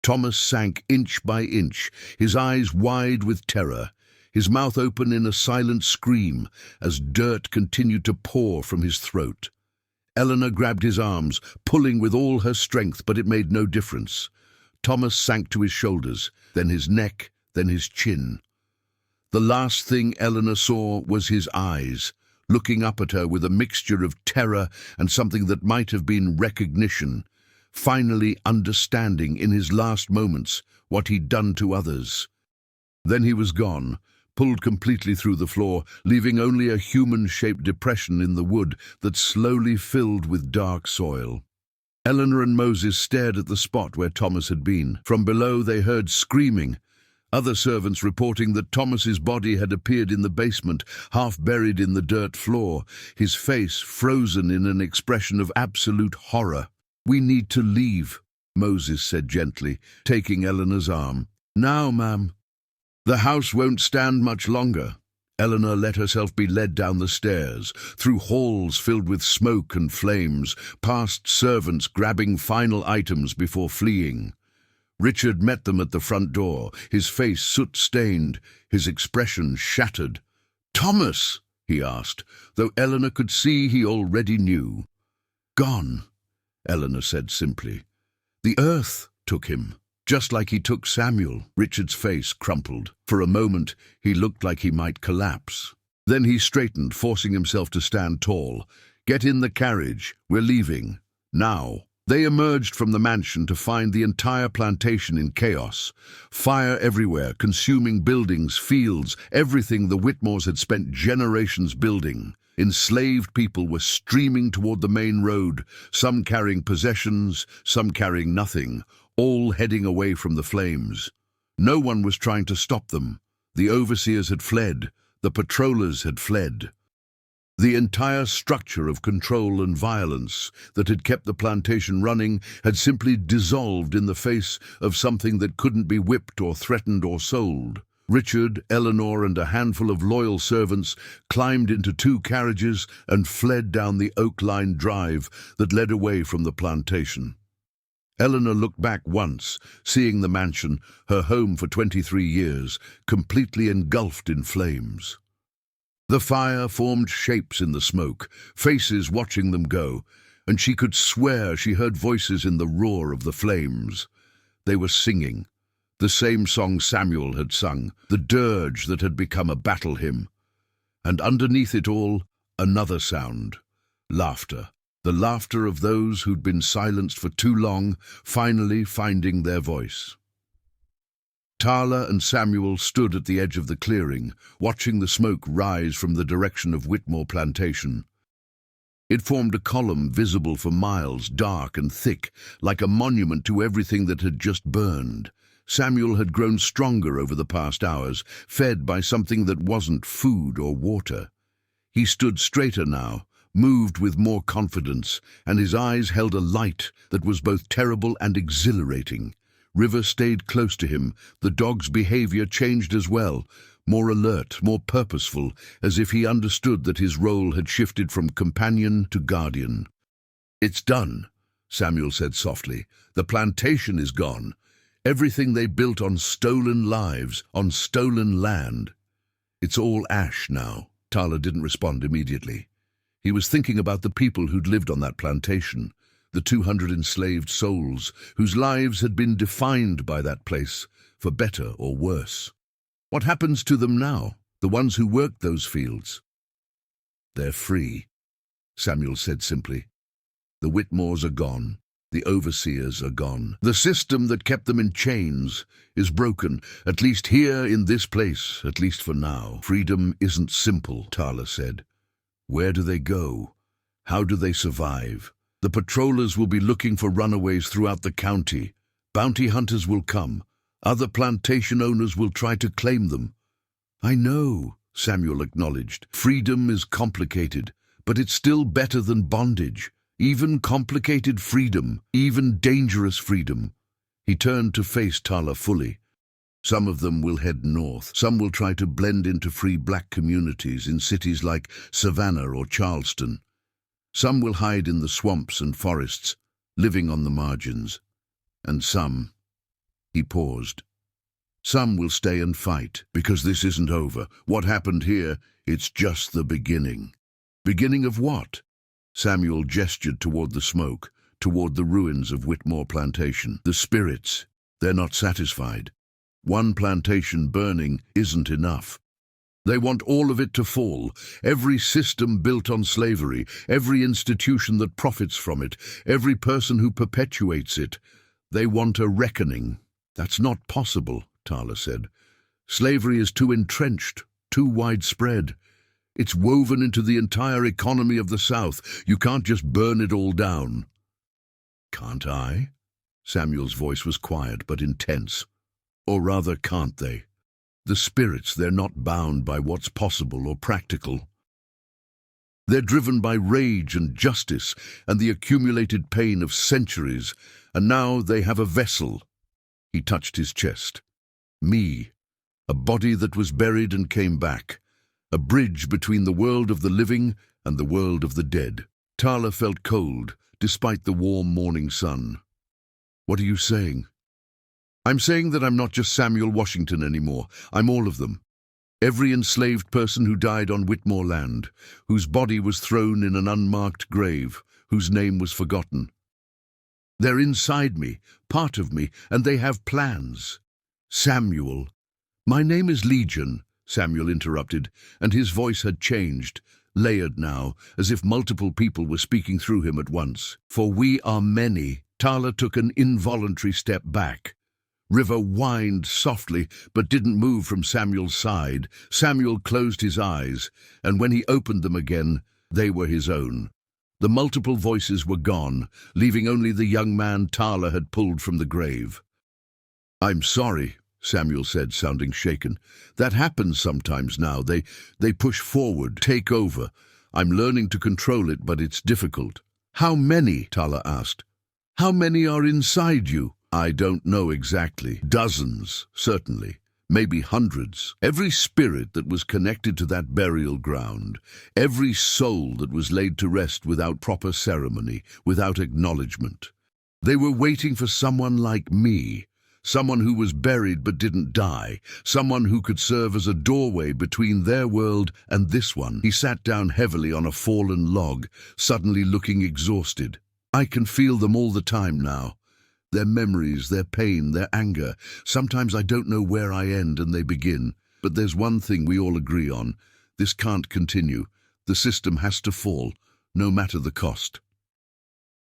Thomas sank inch by inch, his eyes wide with terror, his mouth open in a silent scream as dirt continued to pour from his throat. Eleanor grabbed his arms, pulling with all her strength, but it made no difference. Thomas sank to his shoulders, then his neck, then his chin. The last thing Eleanor saw was his eyes, looking up at her with a mixture of terror and something that might have been recognition, finally understanding in his last moments what he'd done to others. Then he was gone, pulled completely through the floor, leaving only a human-shaped depression in the wood that slowly filled with dark soil. Eleanor and Moses stared at the spot where Thomas had been. From below they heard screaming, other servants reporting that Thomas's body had appeared in the basement, half buried in the dirt floor, his face frozen in an expression of absolute horror. "We need to leave," Moses said gently, taking Eleanor's arm. "Now, ma'am." "The house won't stand much longer." Eleanor let herself be led down the stairs, through halls filled with smoke and flames, past servants grabbing final items before fleeing. Richard met them at the front door, his face soot-stained, his expression shattered. "Thomas?" he asked, though Eleanor could see he already knew. "Gone," Eleanor said simply. "The earth took him. Just like he took Samuel." Richard's face crumpled. For a moment, he looked like he might collapse. Then he straightened, forcing himself to stand tall. "Get in the carriage. We're leaving. Now." They emerged from the mansion to find the entire plantation in chaos. Fire everywhere, consuming buildings, fields, everything the Whitmores had spent generations building. Enslaved people were streaming toward the main road, some carrying possessions, some carrying nothing, all heading away from the flames. No one was trying to stop them. The overseers had fled. The patrollers had fled. The entire structure of control and violence that had kept the plantation running had simply dissolved in the face of something that couldn't be whipped or threatened or sold. Richard, Eleanor, and a handful of loyal servants climbed into 2 carriages and fled down the oak-lined drive that led away from the plantation. Eleanor looked back once, seeing the mansion, her home for 23 years, completely engulfed in flames. The fire formed shapes in the smoke, faces watching them go, and she could swear she heard voices in the roar of the flames. They were singing, the same song Samuel had sung, the dirge that had become a battle hymn. And underneath it all, another sound, laughter. The laughter of those who'd been silenced for too long, finally finding their voice. Tala and Samuel stood at the edge of the clearing, watching the smoke rise from the direction of Whitmore Plantation. It formed a column visible for miles, dark and thick, like a monument to everything that had just burned. Samuel had grown stronger over the past hours, fed by something that wasn't food or water. He stood straighter now, moved with more confidence, and his eyes held a light that was both terrible and exhilarating. River stayed close to him. The dog's behavior changed as well, more alert, more purposeful, as if he understood that his role had shifted from companion to guardian. "It's done," Samuel said softly. "The plantation is gone. Everything they built on stolen lives, on stolen land. It's all ash now." Tala didn't respond immediately. He was thinking about the people who'd lived on that plantation, the 200 enslaved souls whose lives had been defined by that place, for better or worse. What happens to them now, the ones who worked those fields? "They're free," Samuel said simply. "The Whitmores are gone. The overseers are gone. The system that kept them in chains is broken, at least here in this place, at least for now." "Freedom isn't simple," Tala said. "Where do they go? How do they survive? The patrollers will be looking for runaways throughout the county. Bounty hunters will come. Other plantation owners will try to claim them." "I know," Samuel acknowledged. Freedom is complicated, but it's still better than bondage. Even complicated freedom, even dangerous freedom. He turned to face Tala fully. Some of them will head north. Some will try to blend into free black communities in cities like Savannah or Charleston. Some will hide in the swamps and forests, living on the margins. And some, he paused, some will stay and fight, because this isn't over. What happened here, it's just the beginning. Beginning of what? Samuel gestured toward the smoke, toward the ruins of Whitmore Plantation. The spirits, they're not satisfied. One plantation burning isn't enough. They want all of it to fall, every system built on slavery, every institution that profits from it, every person who perpetuates it. They want a reckoning. That's not possible, Tala said. Slavery is too entrenched, too widespread. It's woven into the entire economy of the South. You can't just burn it all down. Can't I? Samuel's voice was quiet but intense. Or rather, can't they? The spirits, they're not bound by what's possible or practical. They're driven by rage and justice and the accumulated pain of centuries, and now they have a vessel. He touched his chest. Me, a body that was buried and came back, a bridge between the world of the living and the world of the dead. Tala felt cold, despite the warm morning sun. What are you saying? I'm saying that I'm not just Samuel Washington anymore. I'm all of them. Every enslaved person who died on Whitmore land, whose body was thrown in an unmarked grave, whose name was forgotten. They're inside me, part of me, and they have plans. Samuel. My name is Legion, Samuel interrupted, and his voice had changed, layered now, as if multiple people were speaking through him at once. For we are many. Tala took an involuntary step back. River whined softly, but didn't move from Samuel's side. Samuel closed his eyes, and when he opened them again, they were his own. The multiple voices were gone, leaving only the young man Tala had pulled from the grave. I'm sorry, Samuel said, sounding shaken. That happens sometimes now. They push forward, take over. I'm learning to control it, but it's difficult. How many? Tala asked. How many are inside you? I don't know exactly. Dozens, certainly. Maybe hundreds. Every spirit that was connected to that burial ground, every soul that was laid to rest without proper ceremony, without acknowledgement. They were waiting for someone like me, someone who was buried but didn't die, someone who could serve as a doorway between their world and this one. He sat down heavily on a fallen log, suddenly looking exhausted. I can feel them all the time now. Their memories, their pain, their anger. Sometimes I don't know where I end and they begin. But there's one thing we all agree on. This can't continue. The system has to fall, no matter the cost.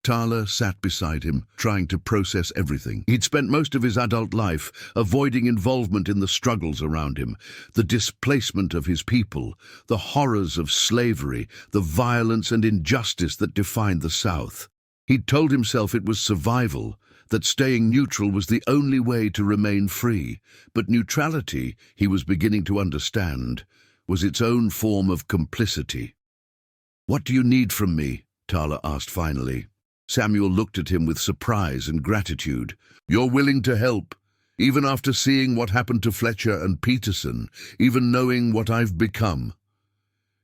Tala sat beside him, trying to process everything. He'd spent most of his adult life avoiding involvement in the struggles around him, the displacement of his people, the horrors of slavery, the violence and injustice that defined the South. He'd told himself it was survival, that staying neutral was the only way to remain free. But neutrality, he was beginning to understand, was its own form of complicity. What do you need from me? Tala asked finally. Samuel looked at him with surprise and gratitude. You're willing to help, even after seeing what happened to Fletcher and Peterson, even knowing what I've become.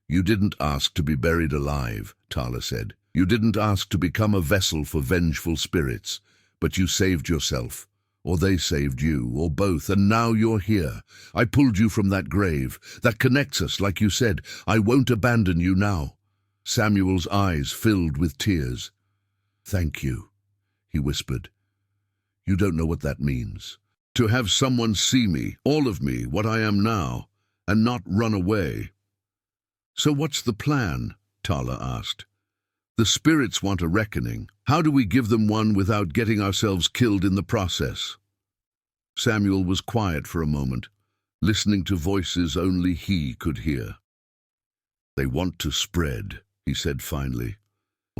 You didn't ask to be buried alive, Tala said. You didn't ask to become a vessel for vengeful spirits. But you saved yourself, or they saved you, or both, and now you're here. I pulled you from that grave. That connects us, like you said. I won't abandon you now. Samuel's eyes filled with tears. Thank you, he whispered. You don't know what that means. To have someone see me, all of me, what I am now, and not run away. So what's the plan? Tala asked. The spirits want a reckoning. How do we give them one without getting ourselves killed in the process? Samuel was quiet for a moment, listening to voices only he could hear. They want to spread, he said finally.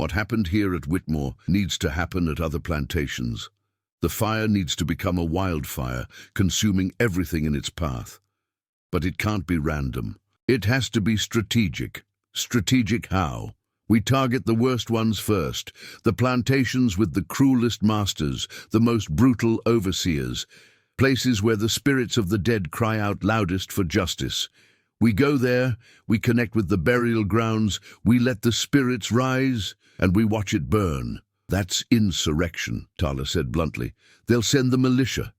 What happened here at Whitmore needs to happen at other plantations. The fire needs to become a wildfire, consuming everything in its path. But it can't be random. It has to be strategic. Strategic how? We target the worst ones first, the plantations with the cruelest masters, the most brutal overseers, places where the spirits of the dead cry out loudest for justice. We go there, we connect with the burial grounds, we let the spirits rise, and we watch it burn. That's insurrection, Tala said bluntly. They'll send the militia,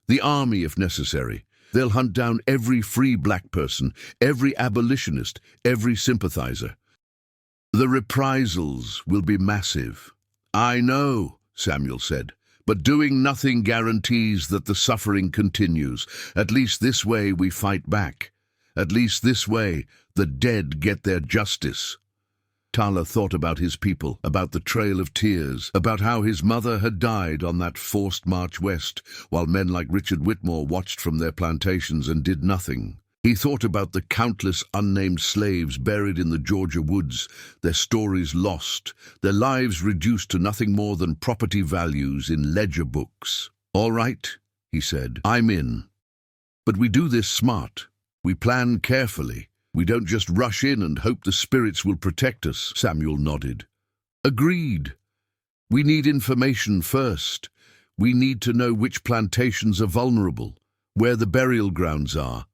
the army if necessary. They'll hunt down every free black person, every abolitionist, every sympathizer. The reprisals will be massive. I know, Samuel said, but doing nothing guarantees that the suffering continues. At least this way we fight back. At least this way the dead get their justice. Tala thought about his people, about the Trail of Tears, about how his mother had died on that forced march west, while men like Richard Whitmore watched from their plantations and did nothing. He thought about the countless unnamed slaves buried in the Georgia woods, their stories lost, their lives reduced to nothing more than property values in ledger books. "All right," he said, "I'm in. But we do this smart. We plan carefully. We don't just rush in and hope the spirits will protect us." Samuel nodded. "Agreed. We need information first. We need to know which plantations are vulnerable, where the burial grounds are,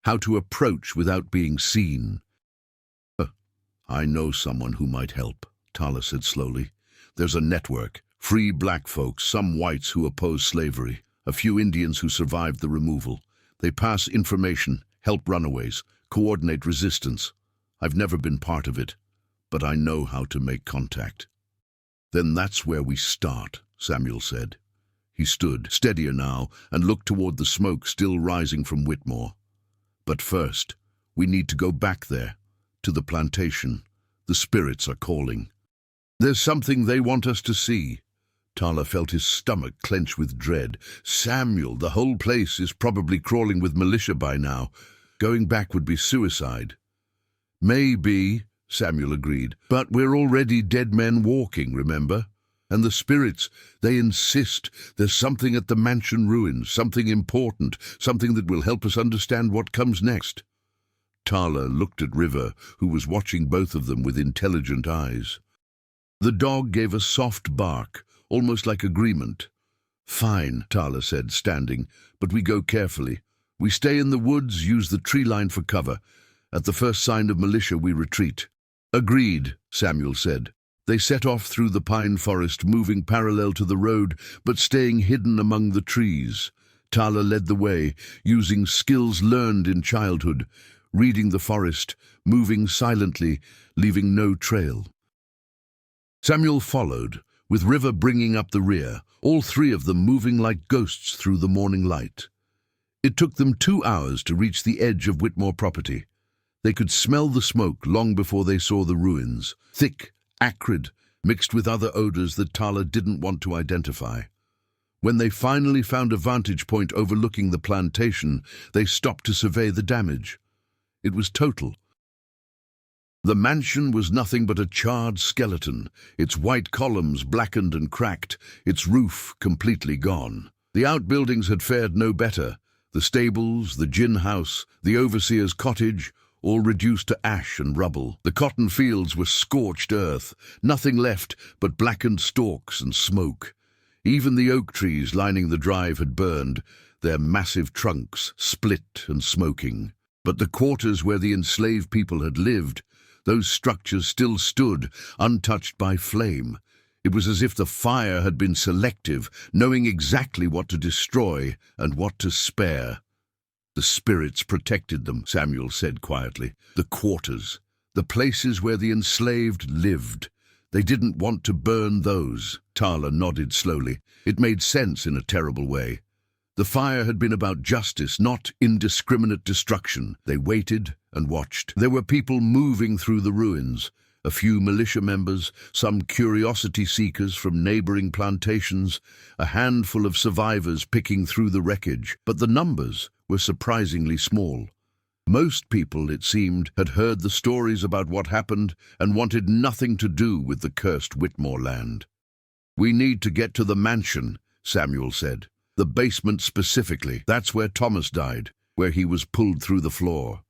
how to approach without being seen." "I know someone who might help," Tala said slowly. "There's a network, free black folks, some whites who oppose slavery, a few Indians who survived the removal. They pass information, help runaways, coordinate resistance. I've never been part of it, but I know how to make contact." "Then that's where we start," Samuel said. He stood, steadier now, and looked toward the smoke still rising from Whitmore. "But first, we need to go back there, to the plantation. The spirits are calling. There's something they want us to see." Tala felt his stomach clench with dread. "Samuel, the whole place is probably crawling with militia by now. Going back would be suicide." "Maybe," Samuel agreed, "but we're already dead men walking, remember? And the spirits, they insist there's something at the mansion ruins, something important, something that will help us understand what comes next." Tala looked at River, who was watching both of them with intelligent eyes. The dog gave a soft bark, almost like agreement. "Fine," Tala said, standing, "but we go carefully. We stay in the woods, use the tree line for cover. At the first sign of militia, we retreat." "Agreed," Samuel said. They set off through the pine forest, moving parallel to the road, but staying hidden among the trees. Tala led the way, using skills learned in childhood, reading the forest, moving silently, leaving no trail. Samuel followed, with River bringing up the rear, all three of them moving like ghosts through the morning light. It took them 2 hours to reach the edge of Whitmore property. They could smell the smoke long before they saw the ruins, thick, acrid, mixed with other odors that Tala didn't want to identify. When they finally found a vantage point overlooking the plantation, they stopped to survey the damage. It was total. The mansion was nothing but a charred skeleton, its white columns blackened and cracked, its roof completely gone. The outbuildings had fared no better. The stables, the gin house, the overseer's cottage, all reduced to ash and rubble. The cotton fields were scorched earth, nothing left but blackened stalks and smoke. Even the oak trees lining the drive had burned, their massive trunks split and smoking. But the quarters where the enslaved people had lived, those structures still stood, untouched by flame. It was as if the fire had been selective, knowing exactly what to destroy and what to spare. "The spirits protected them," Samuel said quietly. "The quarters, the places where the enslaved lived. They didn't want to burn those." Tala nodded slowly. It made sense in a terrible way. The fire had been about justice, not indiscriminate destruction. They waited and watched. There were people moving through the ruins. A few militia members, some curiosity seekers from neighboring plantations, a handful of survivors picking through the wreckage. But the numbers were surprisingly small. Most people, it seemed, had heard the stories about what happened and wanted nothing to do with the cursed Whitmore land. "We need to get to the mansion," Samuel said. "The basement specifically. That's where Thomas died, where he was pulled through the floor."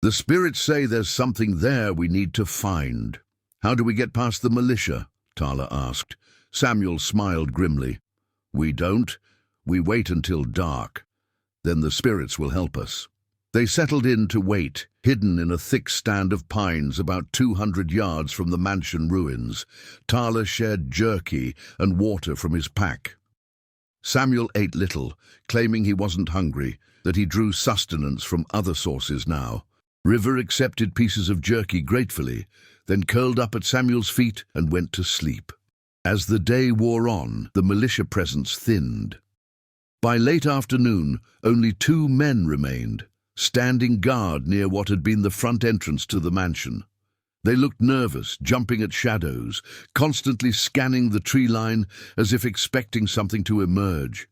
The spirits say there's something there we need to find. How do we get past the militia? Tala asked. Samuel smiled grimly. We don't. We wait until dark. Then the spirits will help us. They settled in to wait, hidden in a thick stand of pines about 200 yards from the mansion ruins. Tala shared jerky and water from his pack. Samuel ate little, claiming he wasn't hungry, that he drew sustenance from other sources now. River accepted pieces of jerky gratefully, then curled up at Samuel's feet and went to sleep. As the day wore on, the militia presence thinned. By late afternoon, only 2 men remained, standing guard near what had been the front entrance to the mansion. They looked nervous, jumping at shadows, constantly scanning the tree line as if expecting something to emerge.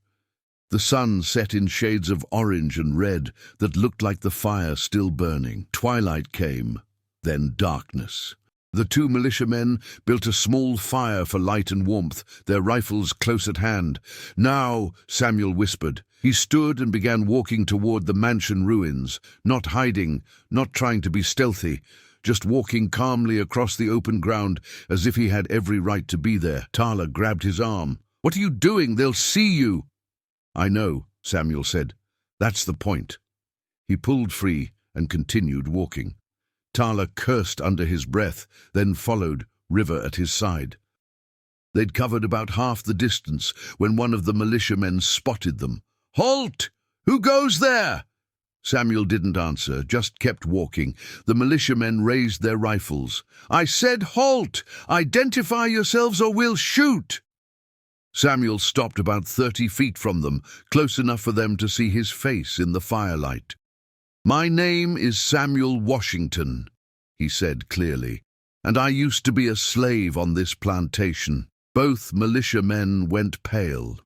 The sun set in shades of orange and red that looked like the fire still burning. Twilight came, then darkness. The 2 militiamen built a small fire for light and warmth, their rifles close at hand. Now, Samuel whispered. He stood and began walking toward the mansion ruins, not hiding, not trying to be stealthy, just walking calmly across the open ground as if he had every right to be there. Tala grabbed his arm. What are you doing? They'll see you. I know, Samuel said. That's the point. He pulled free and continued walking. Tala cursed under his breath, then followed, River at his side. They'd covered about half the distance when one of the militiamen spotted them. Halt! Who goes there? Samuel didn't answer, just kept walking. The militiamen raised their rifles. I said halt! Identify yourselves or we'll shoot! Samuel stopped about 30 feet from them, close enough for them to see his face in the firelight. My name is Samuel Washington, he said clearly, and I used to be a slave on this plantation. Both militiamen went pale.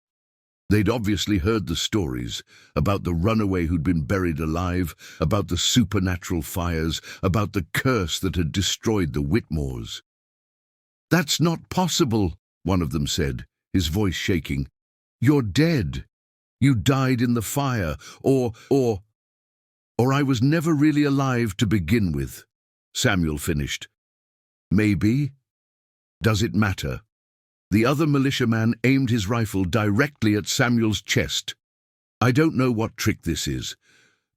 They'd obviously heard the stories about the runaway who'd been buried alive, about the supernatural fires, about the curse that had destroyed the Whitmores. That's not possible, one of them said, his voice shaking. You're dead. You died in the fire, or I was never really alive to begin with, Samuel finished. Maybe. Does it matter? The other militiaman aimed his rifle directly at Samuel's chest. I don't know what trick this is,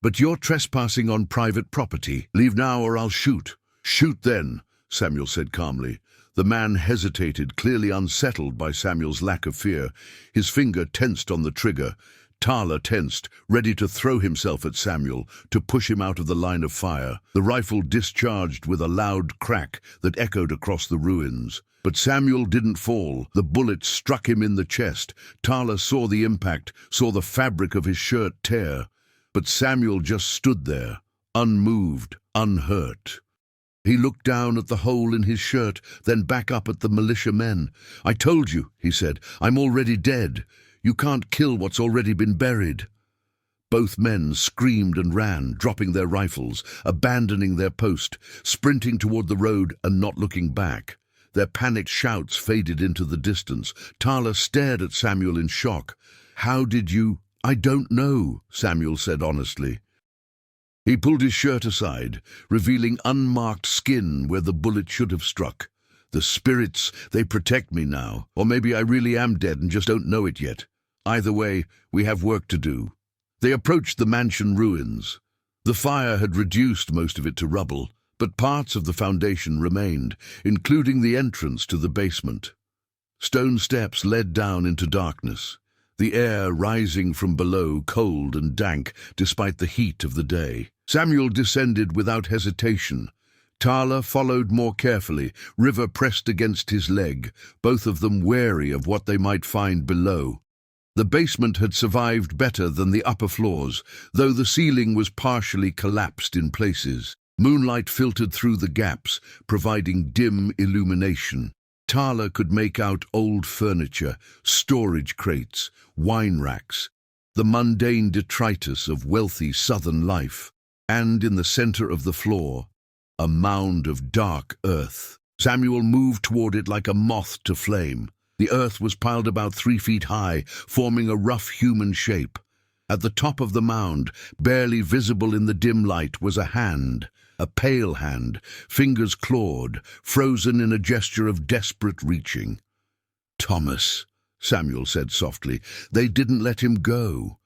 but you're trespassing on private property. Leave now or I'll shoot. Shoot then, Samuel said calmly. The man hesitated, clearly unsettled by Samuel's lack of fear. His finger tensed on the trigger. Tala tensed, ready to throw himself at Samuel, to push him out of the line of fire. The rifle discharged with a loud crack that echoed across the ruins. But Samuel didn't fall. The bullet struck him in the chest. Tala saw the impact, saw the fabric of his shirt tear. But Samuel just stood there, unmoved, unhurt. He looked down at the hole in his shirt, then back up at the militiamen. I told you, he said, I'm already dead. You can't kill what's already been buried. Both men screamed and ran, dropping their rifles, abandoning their post, sprinting toward the road and not looking back. Their panicked shouts faded into the distance. Tala stared at Samuel in shock. How did you? I don't know, Samuel said honestly. He pulled his shirt aside, revealing unmarked skin where the bullet should have struck. The spirits, they protect me now. Or maybe I really am dead and just don't know it yet. Either way, we have work to do. They approached the mansion ruins. The fire had reduced most of it to rubble, but parts of the foundation remained, including the entrance to the basement. Stone steps led down into darkness, the air rising from below cold and dank despite the heat of the day. Samuel descended without hesitation. Tala followed more carefully, River pressed against his leg, both of them wary of what they might find below. The basement had survived better than the upper floors, though the ceiling was partially collapsed in places. Moonlight filtered through the gaps, providing dim illumination. Tala could make out old furniture, storage crates, wine racks, the mundane detritus of wealthy southern life. And in the center of the floor, a mound of dark earth. Samuel moved toward it like a moth to flame. The earth was piled about 3 feet high, forming a rough human shape. At the top of the mound, barely visible in the dim light, was a hand, a pale hand, fingers clawed, frozen in a gesture of desperate reaching. "Thomas," Samuel said softly, "they didn't let him go.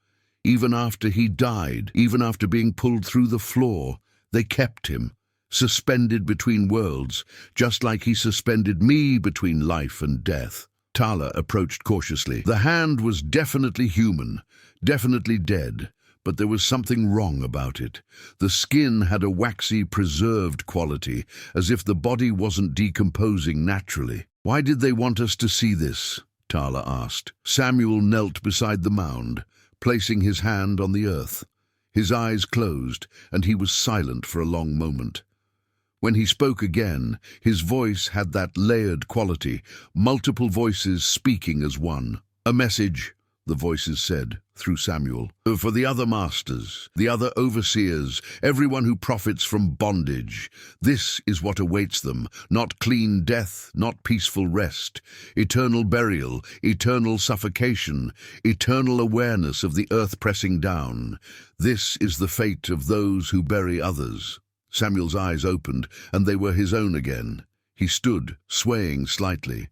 Even after he died, even after being pulled through the floor, they kept him, suspended between worlds, just like he suspended me between life and death." Tala approached cautiously. The hand was definitely human, definitely dead, but there was something wrong about it. The skin had a waxy, preserved quality, as if the body wasn't decomposing naturally. "Why did they want us to see this?" Tala asked. Samuel knelt beside the mound, placing his hand on the earth. His eyes closed, and he was silent for a long moment. When he spoke again, his voice had that layered quality, multiple voices speaking as one. "A message," the voices said, through Samuel, "for the other masters, the other overseers, everyone who profits from bondage. This is what awaits them, not clean death, not peaceful rest, eternal burial, eternal suffocation, eternal awareness of the earth pressing down. This is the fate of those who bury others." Samuel's eyes opened, and they were his own again. He stood, swaying slightly.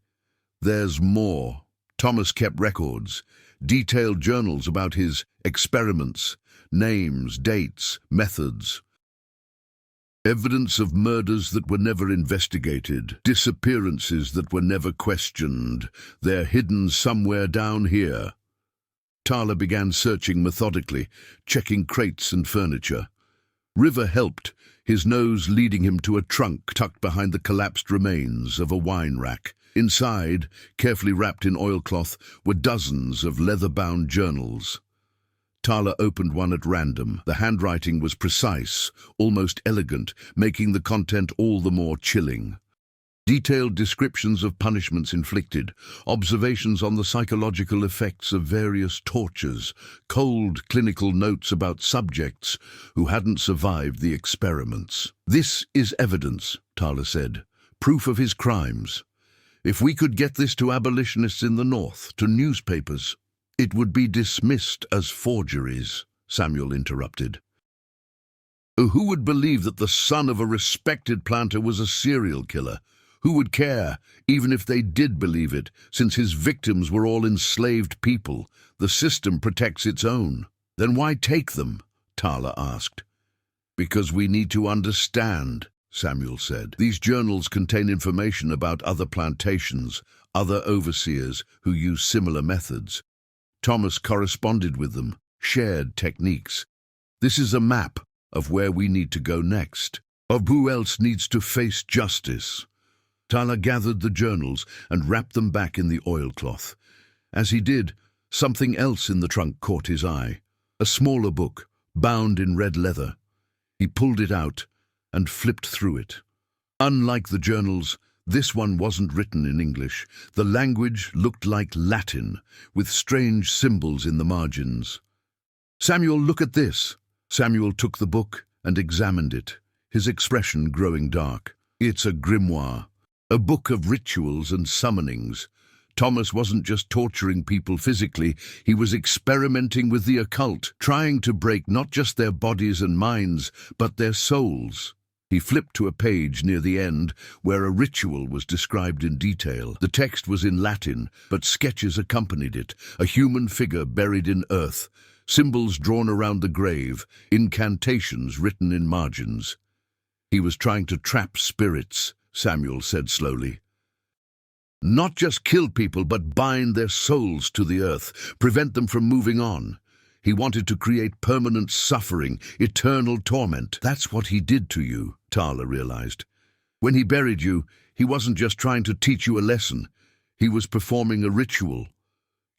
"There's more." Thomas kept records, detailed journals about his experiments, names, dates, methods. Evidence of murders that were never investigated, disappearances that were never questioned. They're hidden somewhere down here. Tala began searching methodically, checking crates and furniture. River helped, his nose leading him to a trunk tucked behind the collapsed remains of a wine rack. Inside, carefully wrapped in oilcloth, were dozens of leather-bound journals. Tala opened one at random. The handwriting was precise, almost elegant, making the content all the more chilling. Detailed descriptions of punishments inflicted, observations on the psychological effects of various tortures, cold clinical notes about subjects who hadn't survived the experiments. "This is evidence," Tala said, "proof of his crimes. If we could get this to abolitionists in the North, to newspapers—" "It would be dismissed as forgeries," Samuel interrupted. "Who would believe that the son of a respected planter was a serial killer? Who would care, even if they did believe it, since his victims were all enslaved people? The system protects its own." "Then why take them?" Tala asked. "Because we need to understand," Samuel said. "These journals contain information about other plantations, other overseers who use similar methods. Thomas corresponded with them, shared techniques. This is a map of where we need to go next, of who else needs to face justice." Tala gathered the journals and wrapped them back in the oilcloth. As he did, something else in the trunk caught his eye. A smaller book, bound in red leather. He pulled it out and flipped through it. Unlike the journals, this one wasn't written in English. The language looked like Latin, with strange symbols in the margins. "Samuel, look at this." Samuel took the book and examined it, his expression growing dark. "It's a grimoire, a book of rituals and summonings. Thomas wasn't just torturing people physically, he was experimenting with the occult, trying to break not just their bodies and minds, but their souls." He flipped to a page near the end where a ritual was described in detail. The text was in Latin, but sketches accompanied it, a human figure buried in earth, symbols drawn around the grave, incantations written in margins. "He was trying to trap spirits," Samuel said slowly. "Not just kill people, but bind their souls to the earth, prevent them from moving on. He wanted to create permanent suffering, eternal torment. That's what he did to you," Tala realized. "When he buried you, he wasn't just trying to teach you a lesson. He was performing a ritual."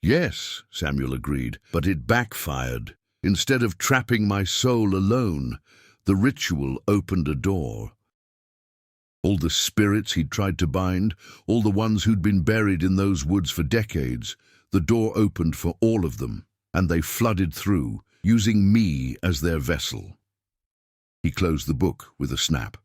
"Yes," Samuel agreed, "but it backfired. Instead of trapping my soul alone, the ritual opened a door. All the spirits he'd tried to bind, all the ones who'd been buried in those woods for decades, the door opened for all of them, and they flooded through, using me as their vessel." He closed the book with a snap.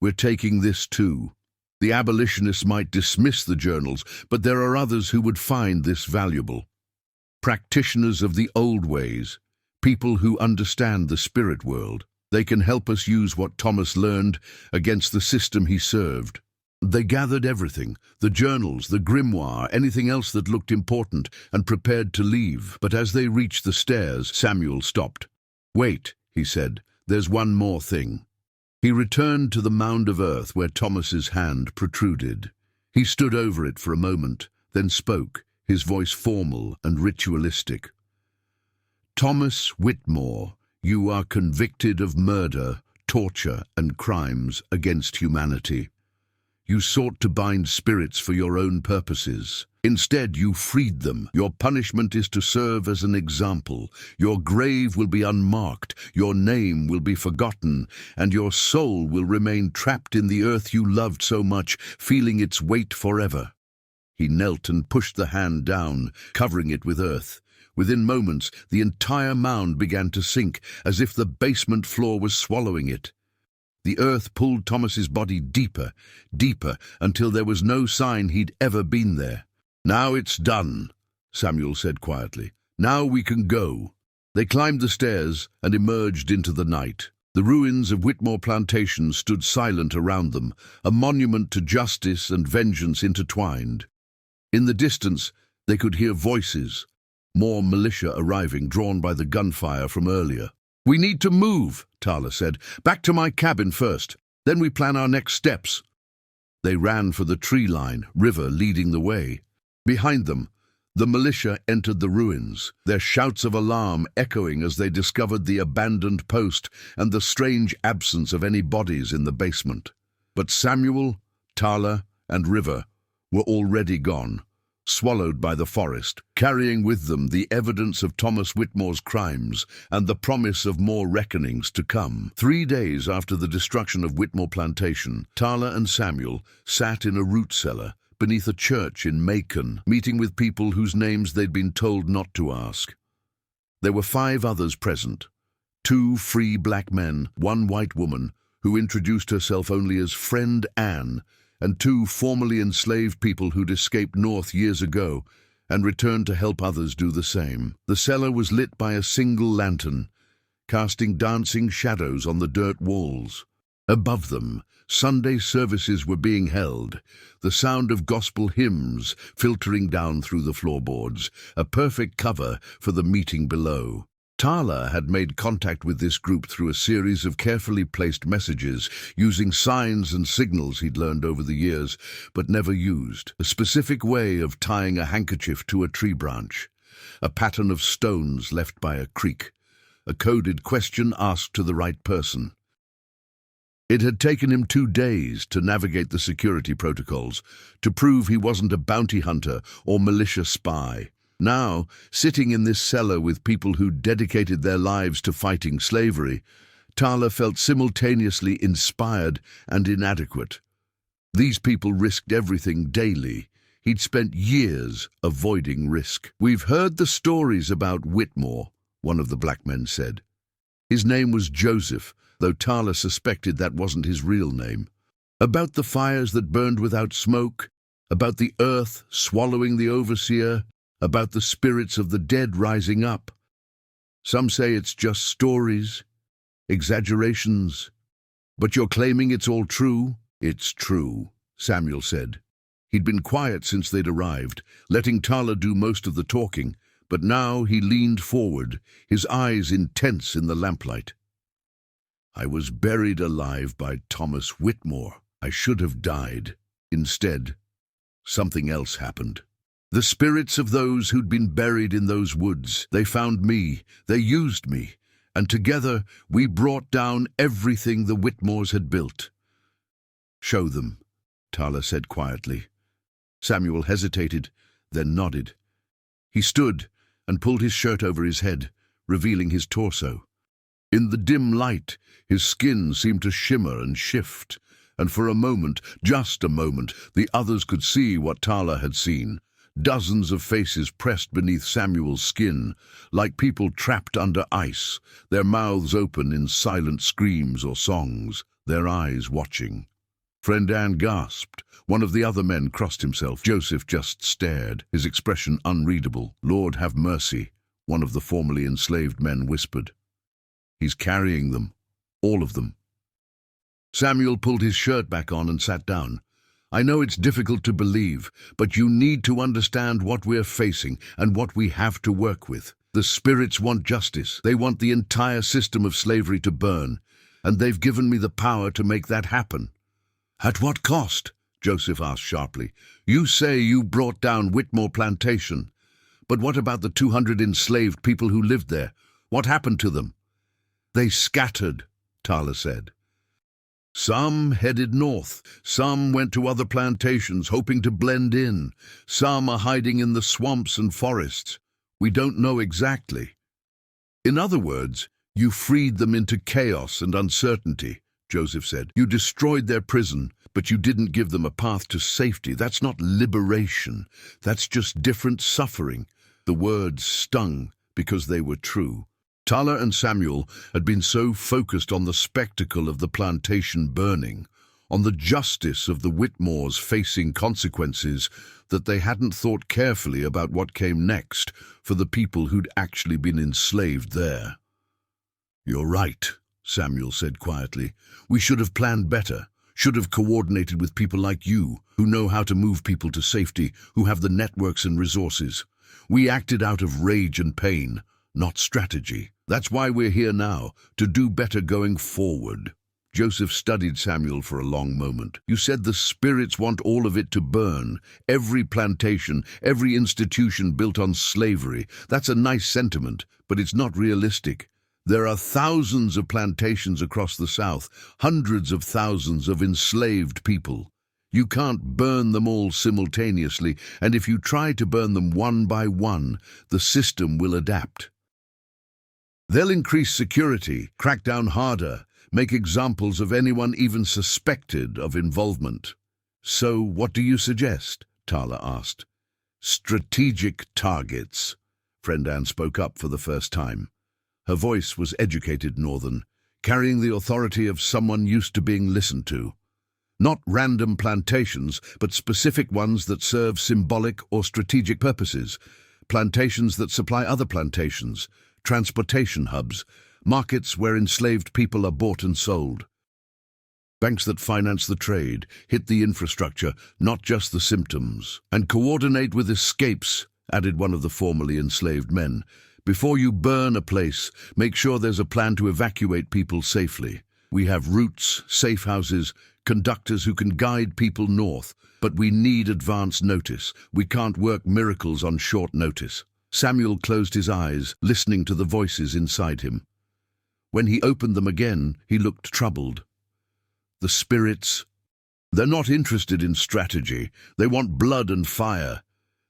"We're taking this too. The abolitionists might dismiss the journals, but there are others who would find this valuable." Practitioners of the old ways, people who understand the spirit world. They can help us use what Thomas learned against the system he served. They gathered everything, the journals, the grimoire, anything else that looked important, and prepared to leave. But as they reached the stairs, Samuel stopped. "Wait," he said, "there's one more thing." He returned to the mound of earth where Thomas's hand protruded. He stood over it for a moment, then spoke, his voice formal and ritualistic. "Thomas Whitmore, you are convicted of murder, torture, and crimes against humanity. You sought to bind spirits for your own purposes. Instead, you freed them. Your punishment is to serve as an example. Your grave will be unmarked, your name will be forgotten, and your soul will remain trapped in the earth you loved so much, feeling its weight forever." He knelt and pushed the hand down, covering it with earth. Within moments, the entire mound began to sink, as if the basement floor was swallowing it. The earth pulled Thomas's body deeper, deeper, until there was no sign he'd ever been there. "Now it's done," Samuel said quietly. "Now we can go." They climbed the stairs and emerged into the night. The ruins of Whitmore Plantation stood silent around them, a monument to justice and vengeance intertwined. In the distance, they could hear voices, more militia arriving, drawn by the gunfire from earlier. "We need to move," Tala said. "Back to my cabin first. Then we plan our next steps." They ran for the tree line, River leading the way. Behind them, the militia entered the ruins, their shouts of alarm echoing as they discovered the abandoned post and the strange absence of any bodies in the basement. But Samuel, Tala, and River were already gone, swallowed by the forest, carrying with them the evidence of Thomas Whitmore's crimes and the promise of more reckonings to come. 3 days after the destruction of Whitmore Plantation, Tala and Samuel sat in a root cellar beneath a church in Macon, meeting with people whose names they'd been told not to ask. There were 5 others present, 2 free black men, 1 white woman, who introduced herself only as Friend Anne, and 2 formerly enslaved people who'd escaped north years ago and returned to help others do the same. The cellar was lit by a single lantern, casting dancing shadows on the dirt walls. Above them, Sunday services were being held, the sound of gospel hymns filtering down through the floorboards, a perfect cover for the meeting below. Tala had made contact with this group through a series of carefully placed messages, using signs and signals he'd learned over the years, but never used. A specific way of tying a handkerchief to a tree branch, a pattern of stones left by a creek, a coded question asked to the right person. It had taken him 2 days to navigate the security protocols, to prove he wasn't a bounty hunter or militia spy. Now, sitting in this cellar with people who dedicated their lives to fighting slavery, Tala felt simultaneously inspired and inadequate. These people risked everything daily. He'd spent years avoiding risk. "We've heard the stories about Whitmore," one of the black men said. His name was Joseph, though Tala suspected that wasn't his real name. "About the fires that burned without smoke, about the earth swallowing the overseer, about the spirits of the dead rising up. Some say it's just stories, exaggerations. But you're claiming it's all true?" "It's true," Samuel said. He'd been quiet since they'd arrived, letting Tala do most of the talking, but now he leaned forward, his eyes intense in the lamplight. "I was buried alive by Thomas Whitmore. I should have died. Instead, something else happened. The spirits of those who'd been buried in those woods, they found me, they used me, and together we brought down everything the Whitmores had built." "Show them," Tala said quietly. Samuel hesitated, then nodded. He stood and pulled his shirt over his head, revealing his torso. In the dim light, his skin seemed to shimmer and shift, and for a moment, just a moment, the others could see what Tala had seen. Dozens of faces pressed beneath Samuel's skin, like people trapped under ice, their mouths open in silent screams or songs, their eyes watching. Friend Anne gasped, One of the other men crossed himself. Joseph just stared, his expression unreadable. "Lord, have mercy," one of the formerly enslaved men whispered. "He's carrying them, all of them." Samuel pulled his shirt back on and sat down. "I know it's difficult to believe, but you need to understand what we're facing and what we have to work with. The spirits want justice. They want the entire system of slavery to burn, and they've given me the power to make that happen." "At what cost?" Joseph asked sharply. "You say you brought down Whitmore Plantation, but what about the 200 enslaved people who lived there? What happened to them?" "They scattered," Tala said. "Some headed north, some went to other plantations hoping to blend in, some are hiding in the swamps and forests. We don't know exactly." "In other words, you freed them into chaos and uncertainty," Joseph said. "You destroyed their prison, but you didn't give them a path to safety. That's not liberation. That's just different suffering." The words stung because they were true. Tala and Samuel had been so focused on the spectacle of the plantation burning, on the justice of the Whitmores facing consequences, that they hadn't thought carefully about what came next for the people who'd actually been enslaved there. "You're right," Samuel said quietly. "We should have planned better, should have coordinated with people like you, who know how to move people to safety, who have the networks and resources. We acted out of rage and pain, not strategy. That's why we're here now, to do better going forward." Joseph studied Samuel for a long moment. "You said the spirits want all of it to burn, every plantation, every institution built on slavery. That's a nice sentiment, but it's not realistic. There are thousands of plantations across the South, hundreds of thousands of enslaved people. You can't burn them all simultaneously, and if you try to burn them one by one, the system will adapt. They'll increase security, crack down harder, make examples of anyone even suspected of involvement." "So what do you suggest?" Tala asked. "Strategic targets." Friend Anne spoke up for the first time. Her voice was educated Northern, carrying the authority of someone used to being listened to. "Not random plantations, but specific ones that serve symbolic or strategic purposes. Plantations that supply other plantations, transportation hubs, markets where enslaved people are bought and sold. Banks that finance the trade, hit the infrastructure, not just the symptoms. And coordinate with escapes," added one of the formerly enslaved men. "Before you burn a place, make sure there's a plan to evacuate people safely. We have routes, safe houses, conductors who can guide people north, but we need advance notice. We can't work miracles on short notice." Samuel closed his eyes, listening to the voices inside him. When he opened them again, he looked troubled. "The spirits, they're not interested in strategy. They want blood and fire.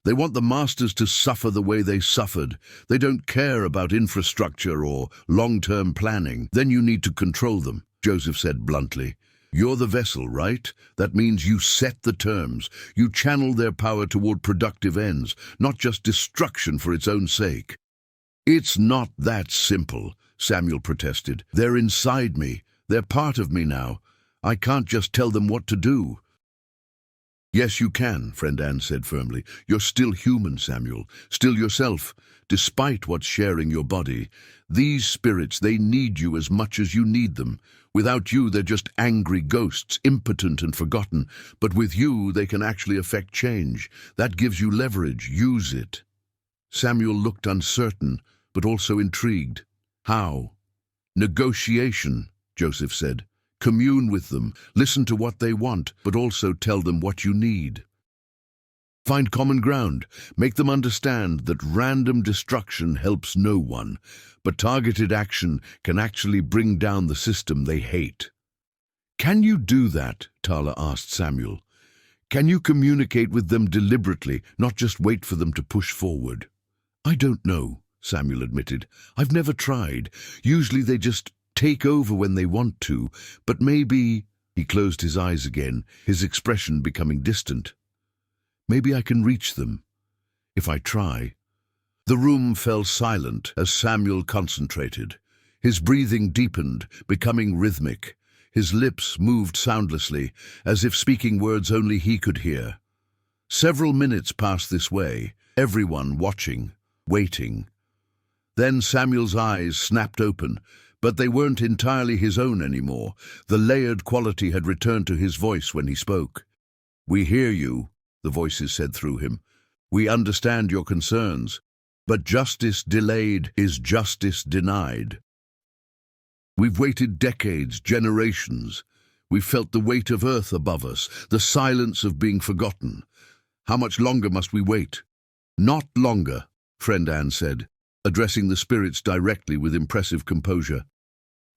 They want the masters to suffer the way they suffered. They don't care about infrastructure or long-term planning. Then you need to control them," Joseph said bluntly. "You're the vessel, right? That means you set the terms. You channel their power toward productive ends, not just destruction for its own sake." "It's not that simple," Samuel protested. "They're inside me. They're part of me now. I can't just tell them what to do." "Yes, you can," Friend Anne said firmly. "You're still human, Samuel, still yourself, despite what's sharing your body. These spirits, they need you as much as you need them. Without you, they're just angry ghosts, impotent and forgotten. But with you, they can actually affect change. That gives you leverage. Use it." Samuel looked uncertain, but also intrigued. "How?" "Negotiation," Joseph said. "Commune with them, listen to what they want, but also tell them what you need. Find common ground, make them understand that random destruction helps no one, but targeted action can actually bring down the system they hate." "Can you do that?" Tala asked Samuel. "Can you communicate with them deliberately, not just wait for them to push forward?" "I don't know," Samuel admitted. "I've never tried. Usually they just take over when they want to, but maybe—" He closed his eyes again, his expression becoming distant. "Maybe I can reach them, if I try." The room fell silent as Samuel concentrated. His breathing deepened, becoming rhythmic. His lips moved soundlessly, as if speaking words only he could hear. Several minutes passed this way, everyone watching, waiting. Then Samuel's eyes snapped open, but they weren't entirely his own anymore. The layered quality had returned to his voice when he spoke. "We hear you," the voices said through him. "We understand your concerns, but justice delayed is justice denied. We've waited decades, generations. We've felt the weight of earth above us, the silence of being forgotten. How much longer must we wait?" "Not longer," Friend Anne said, addressing the spirits directly with impressive composure.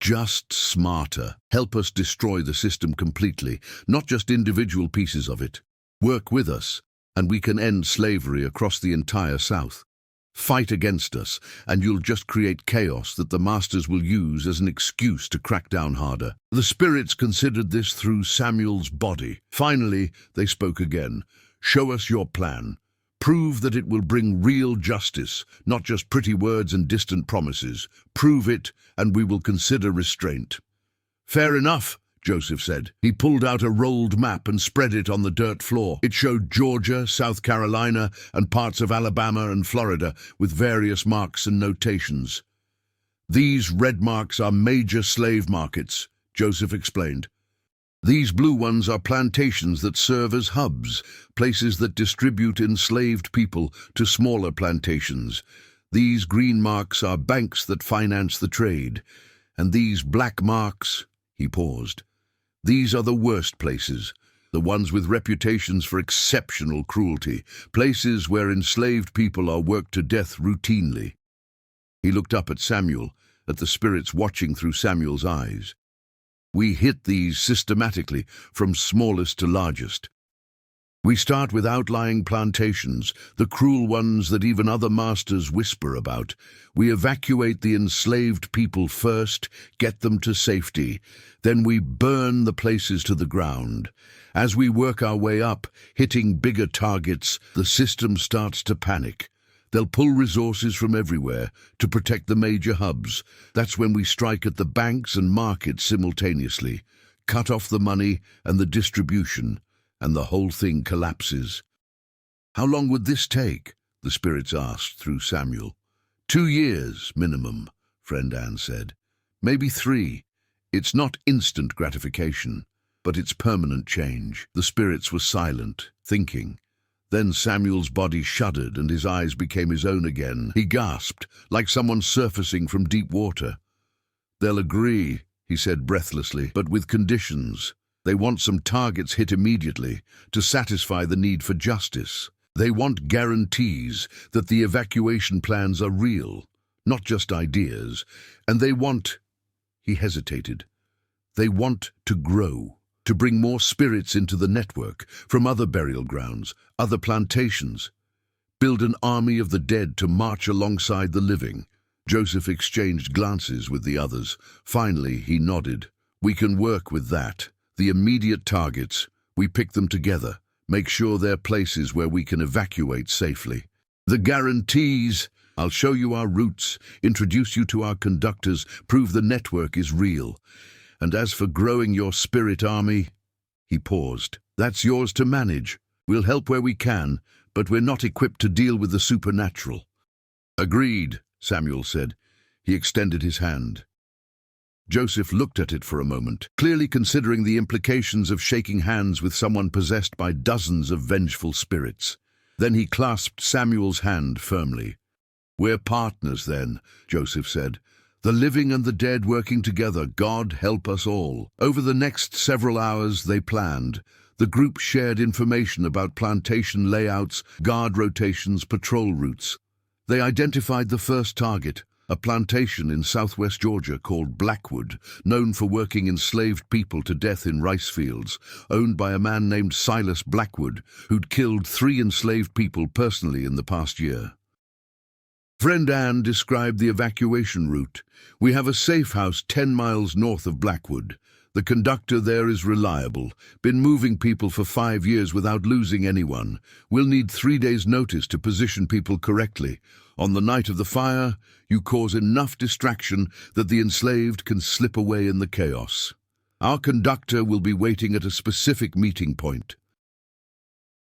"Just smarter. Help us destroy the system completely, not just individual pieces of it. Work with us, and we can end slavery across the entire South. Fight against us, and you'll just create chaos that the masters will use as an excuse to crack down harder." The spirits considered this through Samuel's body. Finally, they spoke again. "Show us your plan. Prove that it will bring real justice, not just pretty words and distant promises. Prove it, and we will consider restraint." "Fair enough," Joseph said. He pulled out a rolled map and spread it on the dirt floor. It showed Georgia, South Carolina, and parts of Alabama and Florida, with various marks and notations. "These red marks are major slave markets," Joseph explained. "These blue ones are plantations that serve as hubs, places that distribute enslaved people to smaller plantations. These green marks are banks that finance the trade. And these black marks," he paused, "these are the worst places, the ones with reputations for exceptional cruelty, places where enslaved people are worked to death routinely." He looked up at Samuel, at the spirits watching through Samuel's eyes. "We hit these systematically, from smallest to largest. We start with outlying plantations, the cruel ones that even other masters whisper about. We evacuate the enslaved people first, get them to safety. Then we burn the places to the ground. As we work our way up, hitting bigger targets, the system starts to panic. They'll pull resources from everywhere to protect the major hubs. That's when we strike at the banks and markets simultaneously, cut off the money and the distribution, and the whole thing collapses." "How long would this take?" the spirits asked through Samuel. 2 years, minimum," Friend Anne said. "Maybe 3. It's not instant gratification, but it's permanent change." The spirits were silent, thinking. Then Samuel's body shuddered and his eyes became his own again. He gasped, like someone surfacing from deep water. "They'll agree," he said breathlessly, "but with conditions. They want some targets hit immediately to satisfy the need for justice. They want guarantees that the evacuation plans are real, not just ideas. And they want—" he hesitated. "They want to grow. To bring more spirits into the network, from other burial grounds, other plantations. Build an army of the dead to march alongside the living." Joseph exchanged glances with the others. Finally, he nodded. "We can work with that. The immediate targets, we pick them together, make sure they're places where we can evacuate safely. The guarantees, I'll show you our routes, introduce you to our conductors, prove the network is real. And as for growing your spirit army," he paused, "that's yours to manage. We'll help where we can, but we're not equipped to deal with the supernatural." "Agreed," Samuel said. He extended his hand. Joseph looked at it for a moment, clearly considering the implications of shaking hands with someone possessed by dozens of vengeful spirits. Then he clasped Samuel's hand firmly. "We're partners then," Joseph said. "The living and the dead working together, God help us all." Over the next several hours they planned. The group shared information about plantation layouts, guard rotations, patrol routes. They identified the first target, a plantation in southwest Georgia called Blackwood, known for working enslaved people to death in rice fields, owned by a man named Silas Blackwood, who'd killed 3 enslaved people personally in the past year. Friend Anne described the evacuation route. "We have a safe house 10 miles north of Blackwood. The conductor there is reliable, been moving people for 5 years without losing anyone. We'll need 3 days' notice to position people correctly. On the night of the fire, you cause enough distraction that the enslaved can slip away in the chaos." Our conductor will be waiting at a specific meeting point.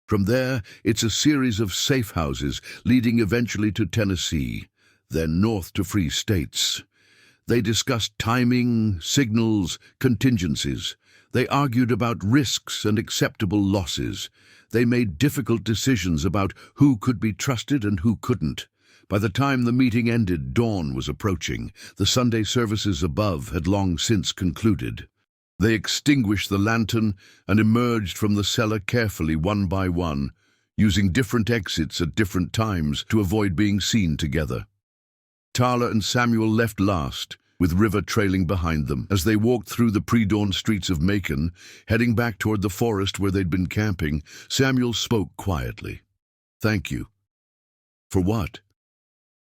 From there, it's a series of safe houses leading eventually to Tennessee, then north to free states. They discussed timing, signals, contingencies. They argued about risks and acceptable losses. They made difficult decisions about who could be trusted and who couldn't. By the time the meeting ended, dawn was approaching. The Sunday services above had long since concluded. They extinguished the lantern and emerged from the cellar carefully one by one, using different exits at different times to avoid being seen together. Tala and Samuel left last, with River trailing behind them. As they walked through the pre-dawn streets of Macon, heading back toward the forest where they'd been camping, Samuel spoke quietly. "Thank you." "For what?"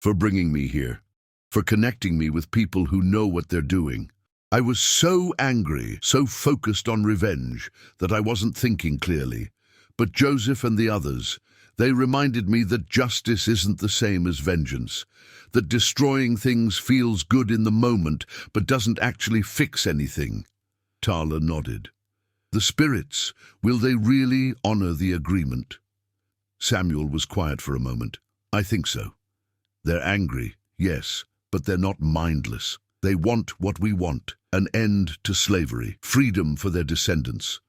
"For bringing me here. For connecting me with people who know what they're doing. I was so angry, so focused on revenge, that I wasn't thinking clearly. But Joseph and the others, they reminded me that justice isn't the same as vengeance, that destroying things feels good in the moment, but doesn't actually fix anything." Tala nodded. "The spirits, will they really honor the agreement?" Samuel was quiet for a moment. "I think so. They're angry, yes, but they're not mindless. They want what we want, an end to slavery, freedom for their descendants.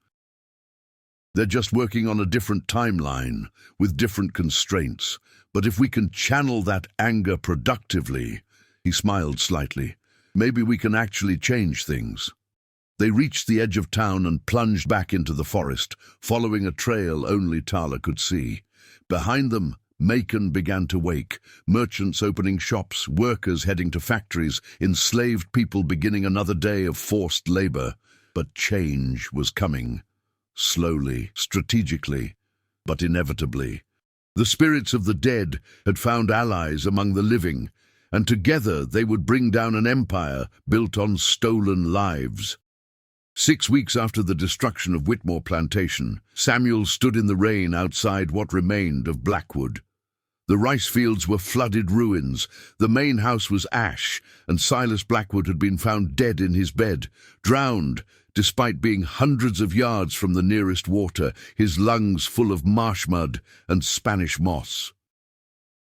They're just working on a different timeline, with different constraints. But if we can channel that anger productively," he smiled slightly, "maybe we can actually change things." They reached the edge of town and plunged back into the forest, following a trail only Tala could see. Behind them, Macon began to wake, merchants opening shops, workers heading to factories, enslaved people beginning another day of forced labor. But change was coming. Slowly, strategically, but inevitably. The spirits of the dead had found allies among the living, and together they would bring down an empire built on stolen lives. 6 weeks after the destruction of Whitmore Plantation, Samuel stood in the rain outside what remained of Blackwood. The rice fields were flooded ruins, the main house was ash, and Silas Blackwood had been found dead in his bed, drowned, despite being hundreds of yards from the nearest water, his lungs full of marsh mud and Spanish moss.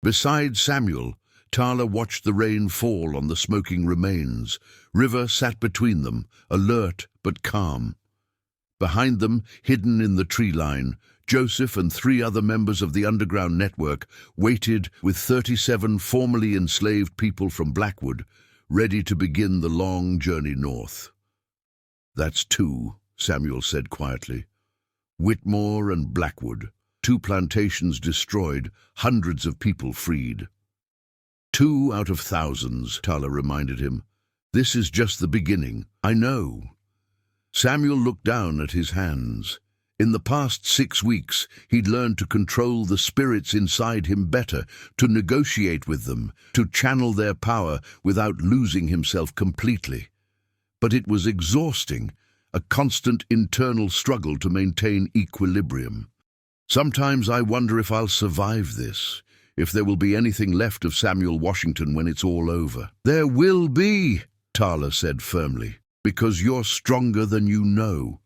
Beside Samuel, Tala watched the rain fall on the smoking remains. River sat between them, alert but calm. Behind them, hidden in the tree line, Joseph and 3 other members of the underground network waited with 37 formerly enslaved people from Blackwood, ready to begin the long journey north. "That's 2, Samuel said quietly. "Whitmore and Blackwood, 2 plantations destroyed, hundreds of people freed." "2 out of thousands," Tala reminded him. "This is just the beginning, I know." Samuel looked down at his hands. In the past 6 weeks, he'd learned to control the spirits inside him better, to negotiate with them, to channel their power without losing himself completely. But it was exhausting, a constant internal struggle to maintain equilibrium. "Sometimes I wonder if I'll survive this, if there will be anything left of Samuel Washington when it's all over." "There will be," Tala said firmly, "because you're stronger than you know.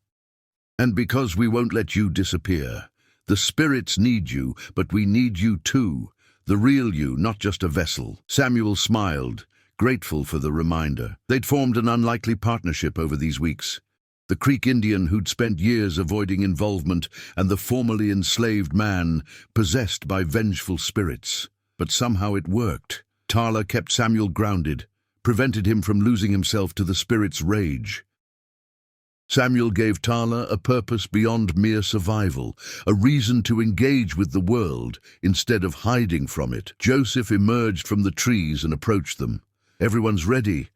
And because we won't let you disappear. The spirits need you, but we need you too. The real you, not just a vessel." Samuel smiled, grateful for the reminder. They'd formed an unlikely partnership over these weeks. The Creek Indian who'd spent years avoiding involvement, and the formerly enslaved man, possessed by vengeful spirits. But somehow it worked. Tala kept Samuel grounded, prevented him from losing himself to the spirit's rage. Samuel gave Tala a purpose beyond mere survival, a reason to engage with the world instead of hiding from it. Joseph emerged from the trees and approached them. "Everyone's ready.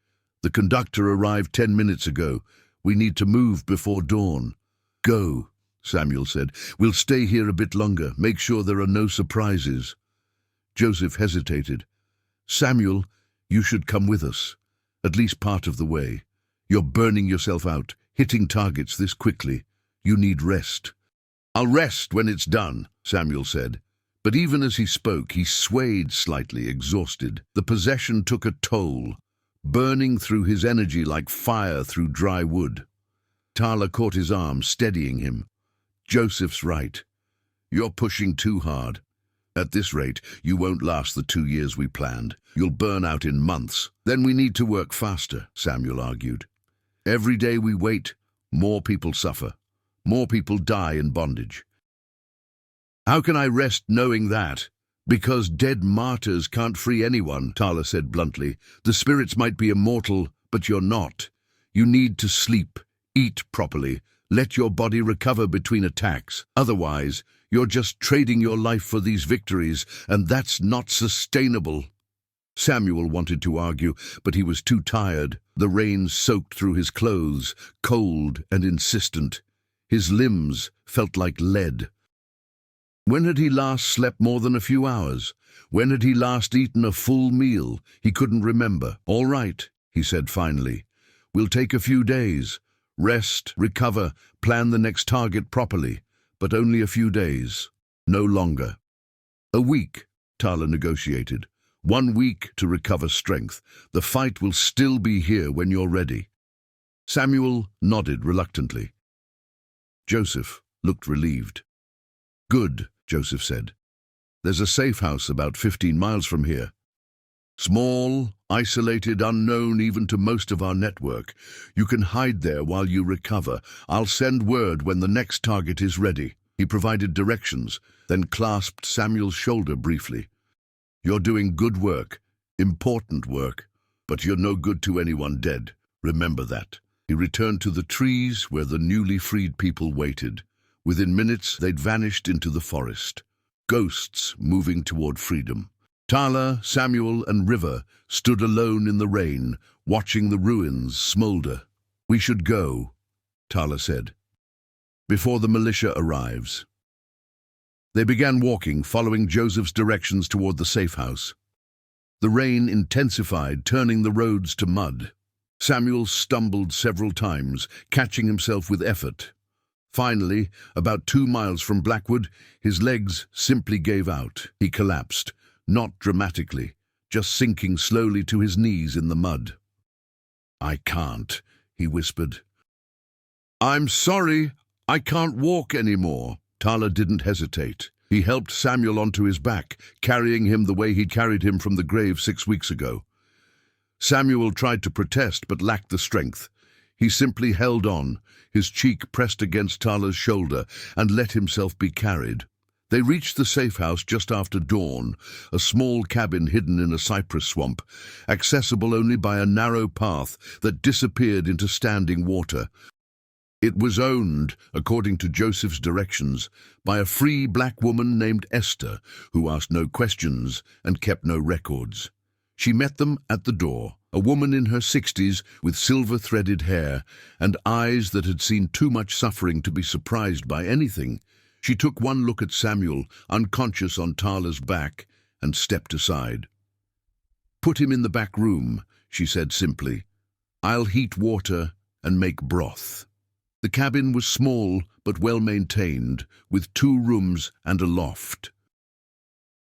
The conductor arrived 10 minutes ago. We need to move before dawn." "Go," Samuel said. "We'll stay here a bit longer. Make sure there are no surprises." Joseph hesitated. "Samuel, you should come with us, at least part of the way. You're burning yourself out, hitting targets this quickly. You need rest." "I'll rest when it's done," Samuel said. But even as he spoke, he swayed slightly, exhausted. The possession took a toll, burning through his energy like fire through dry wood. Tala caught his arm, steadying him. Joseph's right. You're pushing too hard. At this rate, you won't last the 2 years we planned. You'll burn out in months. Then we need to work faster, Samuel argued. Every day we wait, more people suffer. More people die in bondage. How can I rest knowing that? Because dead martyrs can't free anyone, Tala said bluntly. The spirits might be immortal, but you're not. You need to sleep, eat properly, let your body recover between attacks. Otherwise, you're just trading your life for these victories, and that's not sustainable. Samuel wanted to argue, but he was too tired. The rain soaked through his clothes, cold and insistent. His limbs felt like lead. When had he last slept more than a few hours? When had he last eaten a full meal? He couldn't remember. All right, he said finally. We'll take a few days. Rest, recover, plan the next target properly. But only a few days. No longer. A week, Tala negotiated. 1 week to recover strength. The fight will still be here when you're ready. Samuel nodded reluctantly. Joseph looked relieved. Good, Joseph said. There's a safe house about 15 miles from here. Small, isolated, unknown even to most of our network. You can hide there while you recover. I'll send word when the next target is ready. He provided directions, then clasped Samuel's shoulder briefly. You're doing good work, important work, but you're no good to anyone dead. Remember that. He returned to the trees where the newly freed people waited. Within minutes, they'd vanished into the forest. Ghosts moving toward freedom. Tala, Samuel, and River stood alone in the rain, watching the ruins smolder. We should go, Tala said, before the militia arrives. They began walking, following Joseph's directions toward the safe house. The rain intensified, turning the roads to mud. Samuel stumbled several times, catching himself with effort. Finally, about 2 miles from Blackwood, his legs simply gave out. He collapsed, not dramatically, just sinking slowly to his knees in the mud. I can't, he whispered. I'm sorry, I can't walk anymore. Tala didn't hesitate. He helped Samuel onto his back, carrying him the way he'd carried him from the grave 6 weeks ago. Samuel tried to protest but lacked the strength. He simply held on, his cheek pressed against Tala's shoulder, and let himself be carried. They reached the safe house just after dawn, a small cabin hidden in a cypress swamp, accessible only by a narrow path that disappeared into standing water. It was owned, according to Joseph's directions, by a free black woman named Esther, who asked no questions and kept no records. She met them at the door, a woman in her 60s with silver-threaded hair and eyes that had seen too much suffering to be surprised by anything. She took one look at Samuel, unconscious on Tala's back, and stepped aside. Put him in the back room, she said simply. I'll heat water and make broth. The cabin was small but well-maintained, with 2 rooms and a loft.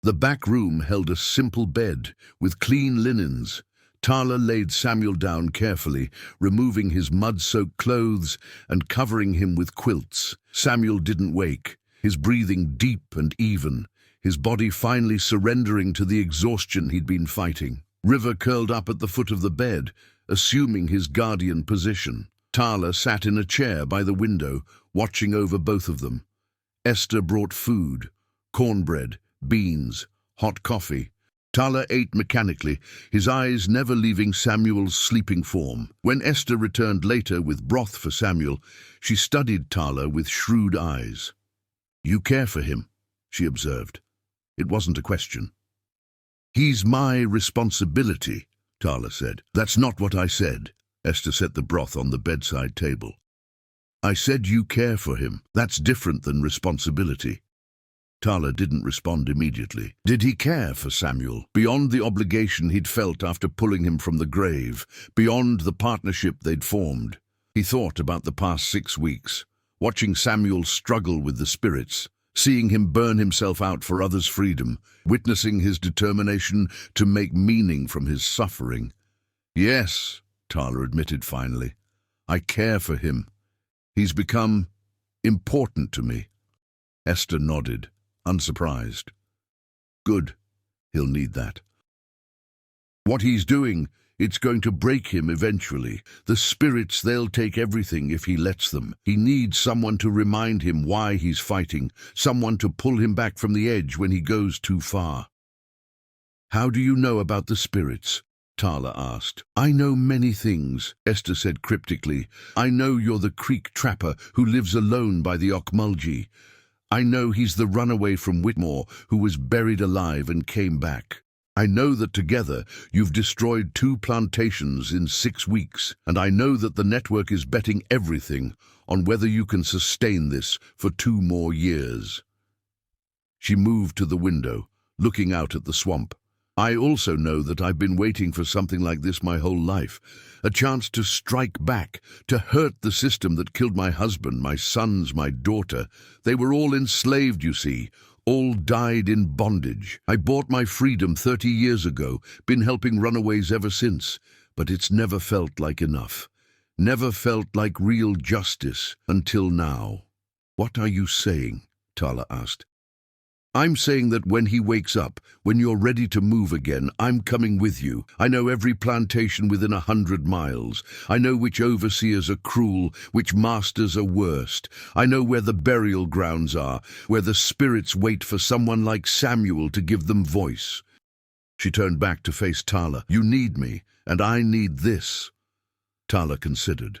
The back room held a simple bed with clean linens. Tala laid Samuel down carefully, removing his mud-soaked clothes and covering him with quilts. Samuel didn't wake, his breathing deep and even, his body finally surrendering to the exhaustion he'd been fighting. River curled up at the foot of the bed, assuming his guardian position. Tala sat in a chair by the window, watching over both of them. Esther brought food, cornbread, beans, hot coffee. Tala ate mechanically, his eyes never leaving Samuel's sleeping form. When Esther returned later with broth for Samuel, she studied Tala with shrewd eyes. You care for him, she observed. It wasn't a question. He's my responsibility, Tala said. That's not what I said. Esther set the broth on the bedside table. I said you care for him. That's different than responsibility. Tala didn't respond immediately. Did he care for Samuel, beyond the obligation he'd felt after pulling him from the grave, beyond the partnership they'd formed? He thought about the past 6 weeks, watching Samuel struggle with the spirits, seeing him burn himself out for others' freedom, witnessing his determination to make meaning from his suffering. Yes, Tala admitted finally. I care for him. He's become important to me. Esther nodded, unsurprised. Good. He'll need that. What he's doing, it's going to break him eventually. The spirits, they'll take everything if he lets them. He needs someone to remind him why he's fighting, someone to pull him back from the edge when he goes too far. How do you know about the spirits? Tala asked. I know many things, Esther said cryptically. I know you're the creek trapper who lives alone by the Okmulgee. I know he's the runaway from Whitmore who was buried alive and came back. I know that together you've destroyed 2 plantations in 6 weeks, and I know that the network is betting everything on whether you can sustain this for 2 more years. She moved to the window, looking out at the swamp. I also know that I've been waiting for something like this my whole life, a chance to strike back, to hurt the system that killed my husband, my sons, my daughter. They were all enslaved, you see, all died in bondage. I bought my freedom 30 years ago, been helping runaways ever since, but it's never felt like enough, never felt like real justice until now. What are you saying? Tala asked. I'm saying that when he wakes up, when you're ready to move again, I'm coming with you. I know every plantation within 100 miles. I know which overseers are cruel, which masters are worst. I know where the burial grounds are, where the spirits wait for someone like Samuel to give them voice. She turned back to face Tala. You need me, and I need this. Tala considered.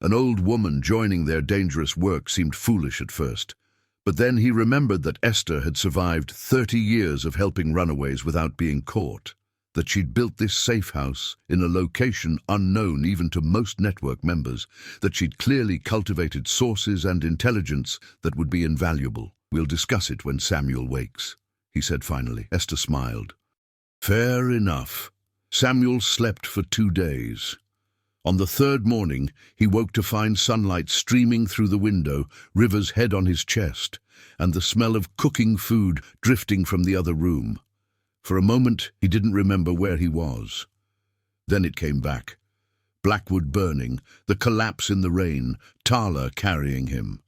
An old woman joining their dangerous work seemed foolish at first. But then he remembered that Esther had survived 30 years of helping runaways without being caught, that she'd built this safe house in a location unknown even to most network members, that she'd clearly cultivated sources and intelligence that would be invaluable. We'll discuss it when Samuel wakes, he said finally. Esther smiled. Fair enough. Samuel slept for 2 days. On the 3rd morning, he woke to find sunlight streaming through the window, River's head on his chest, and the smell of cooking food drifting from the other room. For a moment, he didn't remember where he was. Then it came back. Blackwood burning, the collapse in the rain, Tala carrying him.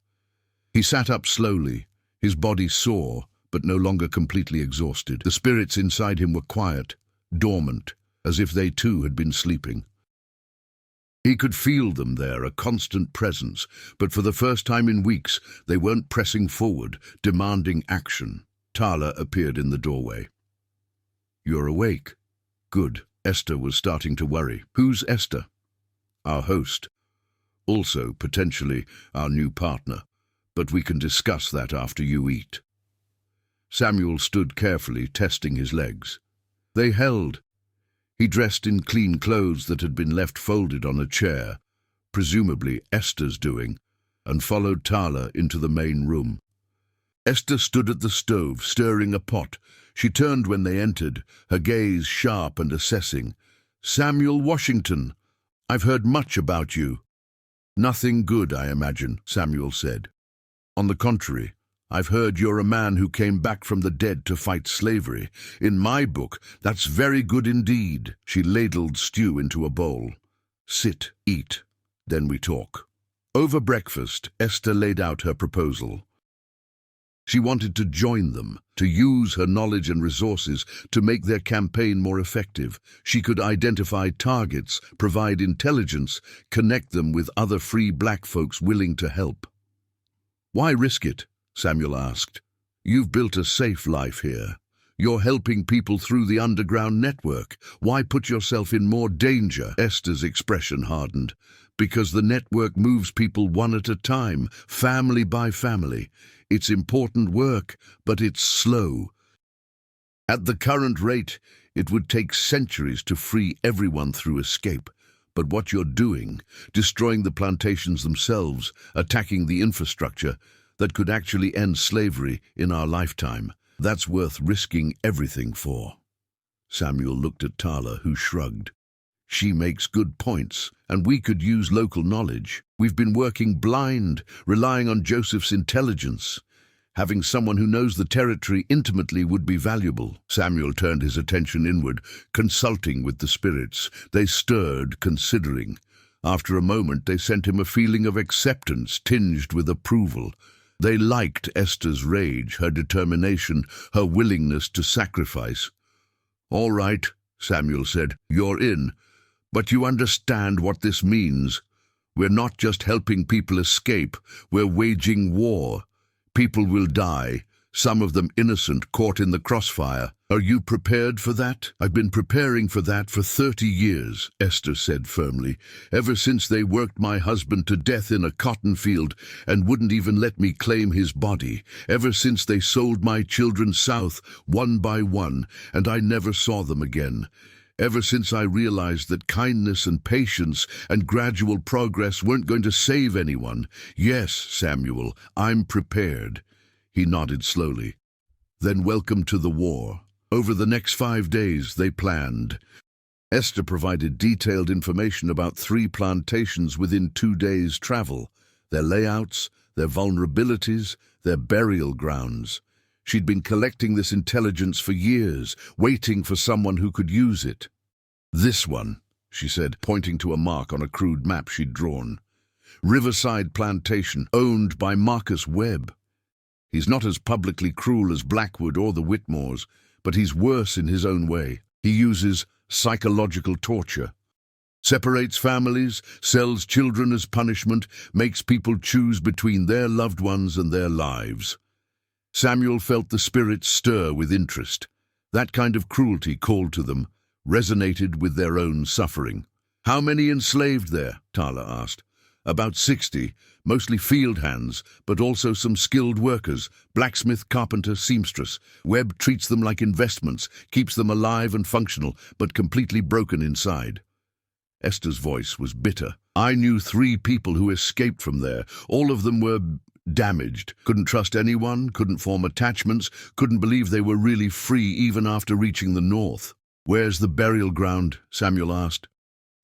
He sat up slowly, his body sore, but no longer completely exhausted. The spirits inside him were quiet, dormant, as if they too had been sleeping. He could feel them there, a constant presence, but for the first time in weeks, they weren't pressing forward, demanding action. Tala appeared in the doorway. You're awake. Good. Esther was starting to worry. Who's Esther? Our host. Also, potentially, our new partner. But we can discuss that after you eat. Samuel stood carefully, testing his legs. They held. He dressed in clean clothes that had been left folded on a chair, presumably Esther's doing, and followed Tala into the main room. Esther stood at the stove, stirring a pot. She turned when they entered, her gaze sharp and assessing. Samuel Washington, I've heard much about you. Nothing good, I imagine, Samuel said. On the contrary, I've heard you're a man who came back from the dead to fight slavery. In my book, that's very good indeed. She ladled stew into a bowl. Sit, eat, then we talk. Over breakfast, Esther laid out her proposal. She wanted to join them, to use her knowledge and resources to make their campaign more effective. She could identify targets, provide intelligence, connect them with other free black folks willing to help. Why risk it? Samuel asked. You've built a safe life here. You're helping people through the underground network. Why put yourself in more danger? Esther's expression hardened. Because the network moves people one at a time, family by family. It's important work, but it's slow. At the current rate, it would take centuries to free everyone through escape. But what you're doing, destroying the plantations themselves, attacking the infrastructure, that could actually end slavery in our lifetime. That's worth risking everything for. Samuel looked at Tala, who shrugged. She makes good points, and we could use local knowledge. We've been working blind, relying on Joseph's intelligence. Having someone who knows the territory intimately would be valuable. Samuel turned his attention inward, consulting with the spirits. They stirred, considering. After a moment, they sent him a feeling of acceptance tinged with approval. They liked Esther's rage, her determination, her willingness to sacrifice. "All right," Samuel said, "you're in. But you understand what this means. We're not just helping people escape, we're waging war. People will die, some of them innocent, caught in the crossfire. Are you prepared for that?" "I've been preparing for that for 30 years, Esther said firmly, "ever since they worked my husband to death in a cotton field and wouldn't even let me claim his body, ever since they sold my children south, one by one, and I never saw them again. Ever since I realized that kindness and patience and gradual progress weren't going to save anyone. Yes, Samuel, I'm prepared." He nodded slowly. "Then welcome to the war." Over the next 5 days, they planned. Esther provided detailed information about 3 plantations within 2 days' travel, their layouts, their vulnerabilities, their burial grounds. She'd been collecting this intelligence for years, waiting for someone who could use it. "This one," she said, pointing to a mark on a crude map she'd drawn. "Riverside Plantation, owned by Marcus Webb. He's not as publicly cruel as Blackwood or the Whitmores, but he's worse in his own way. He uses psychological torture. Separates families, sells children as punishment, makes people choose between their loved ones and their lives." Samuel felt the spirits stir with interest. That kind of cruelty called to them, resonated with their own suffering. "How many enslaved there?" Tala asked. "About 60, mostly field hands, but also some skilled workers, blacksmith, carpenter, seamstress. Webb treats them like investments, keeps them alive and functional, but completely broken inside." Esther's voice was bitter. "I knew 3 people who escaped from there. All of them were damaged. Couldn't trust anyone, couldn't form attachments, couldn't believe they were really free even after reaching the north." "Where's the burial ground?" Samuel asked.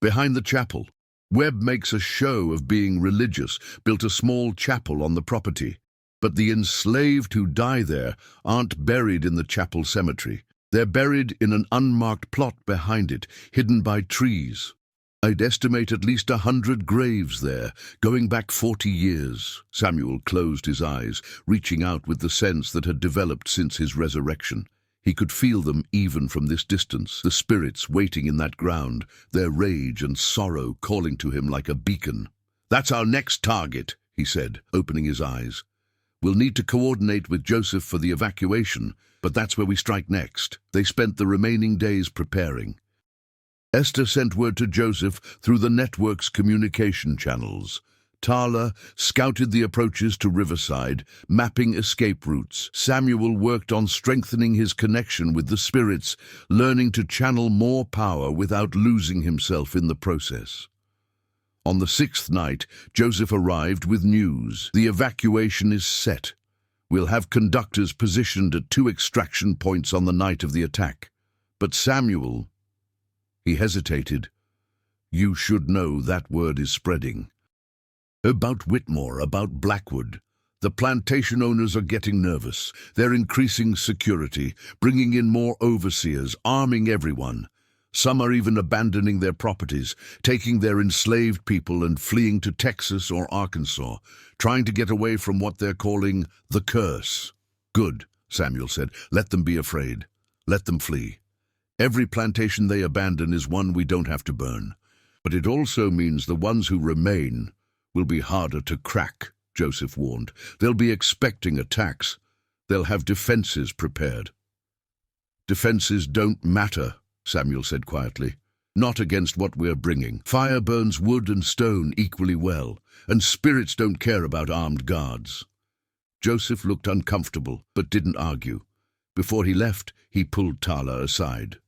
"Behind the chapel. Webb makes a show of being religious, built a small chapel on the property. But the enslaved who die there aren't buried in the chapel cemetery. They're buried in an unmarked plot behind it, hidden by trees. I'd estimate at least 100 graves there, going back 40 years. Samuel closed his eyes, reaching out with the sense that had developed since his resurrection. He could feel them even from this distance, the spirits waiting in that ground, their rage and sorrow calling to him like a beacon. "That's our next target," he said, opening his eyes. "We'll need to coordinate with Joseph for the evacuation, but that's where we strike next." They spent the remaining days preparing. Esther sent word to Joseph through the network's communication channels. Tala scouted the approaches to Riverside, mapping escape routes. Samuel worked on strengthening his connection with the spirits, learning to channel more power without losing himself in the process. On the 6th night, Joseph arrived with news. "The evacuation is set. We'll have conductors positioned at 2 extraction points on the night of the attack." "But Samuel—" He hesitated. "You should know that word is spreading. About Whitmore, about Blackwood. The plantation owners are getting nervous. They're increasing security, bringing in more overseers, arming everyone. Some are even abandoning their properties, taking their enslaved people and fleeing to Texas or Arkansas, trying to get away from what they're calling the curse." "Good," Samuel said. "Let them be afraid. Let them flee. Every plantation they abandon is one we don't have to burn. But it also means the ones who remain will be harder to crack," Joseph warned. "They'll be expecting attacks. They'll have defenses prepared." "Defenses don't matter," Samuel said quietly. "Not against what we're bringing. Fire burns wood and stone equally well, and spirits don't care about armed guards." Joseph looked uncomfortable, but didn't argue. Before he left, he pulled Tala aside.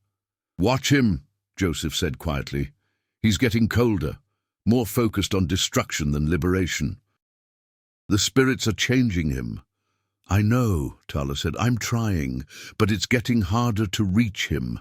"Watch him," Joseph said quietly. "He's getting colder, more focused on destruction than liberation. The spirits are changing him." "I know," Tala said. "I'm trying, but it's getting harder to reach him."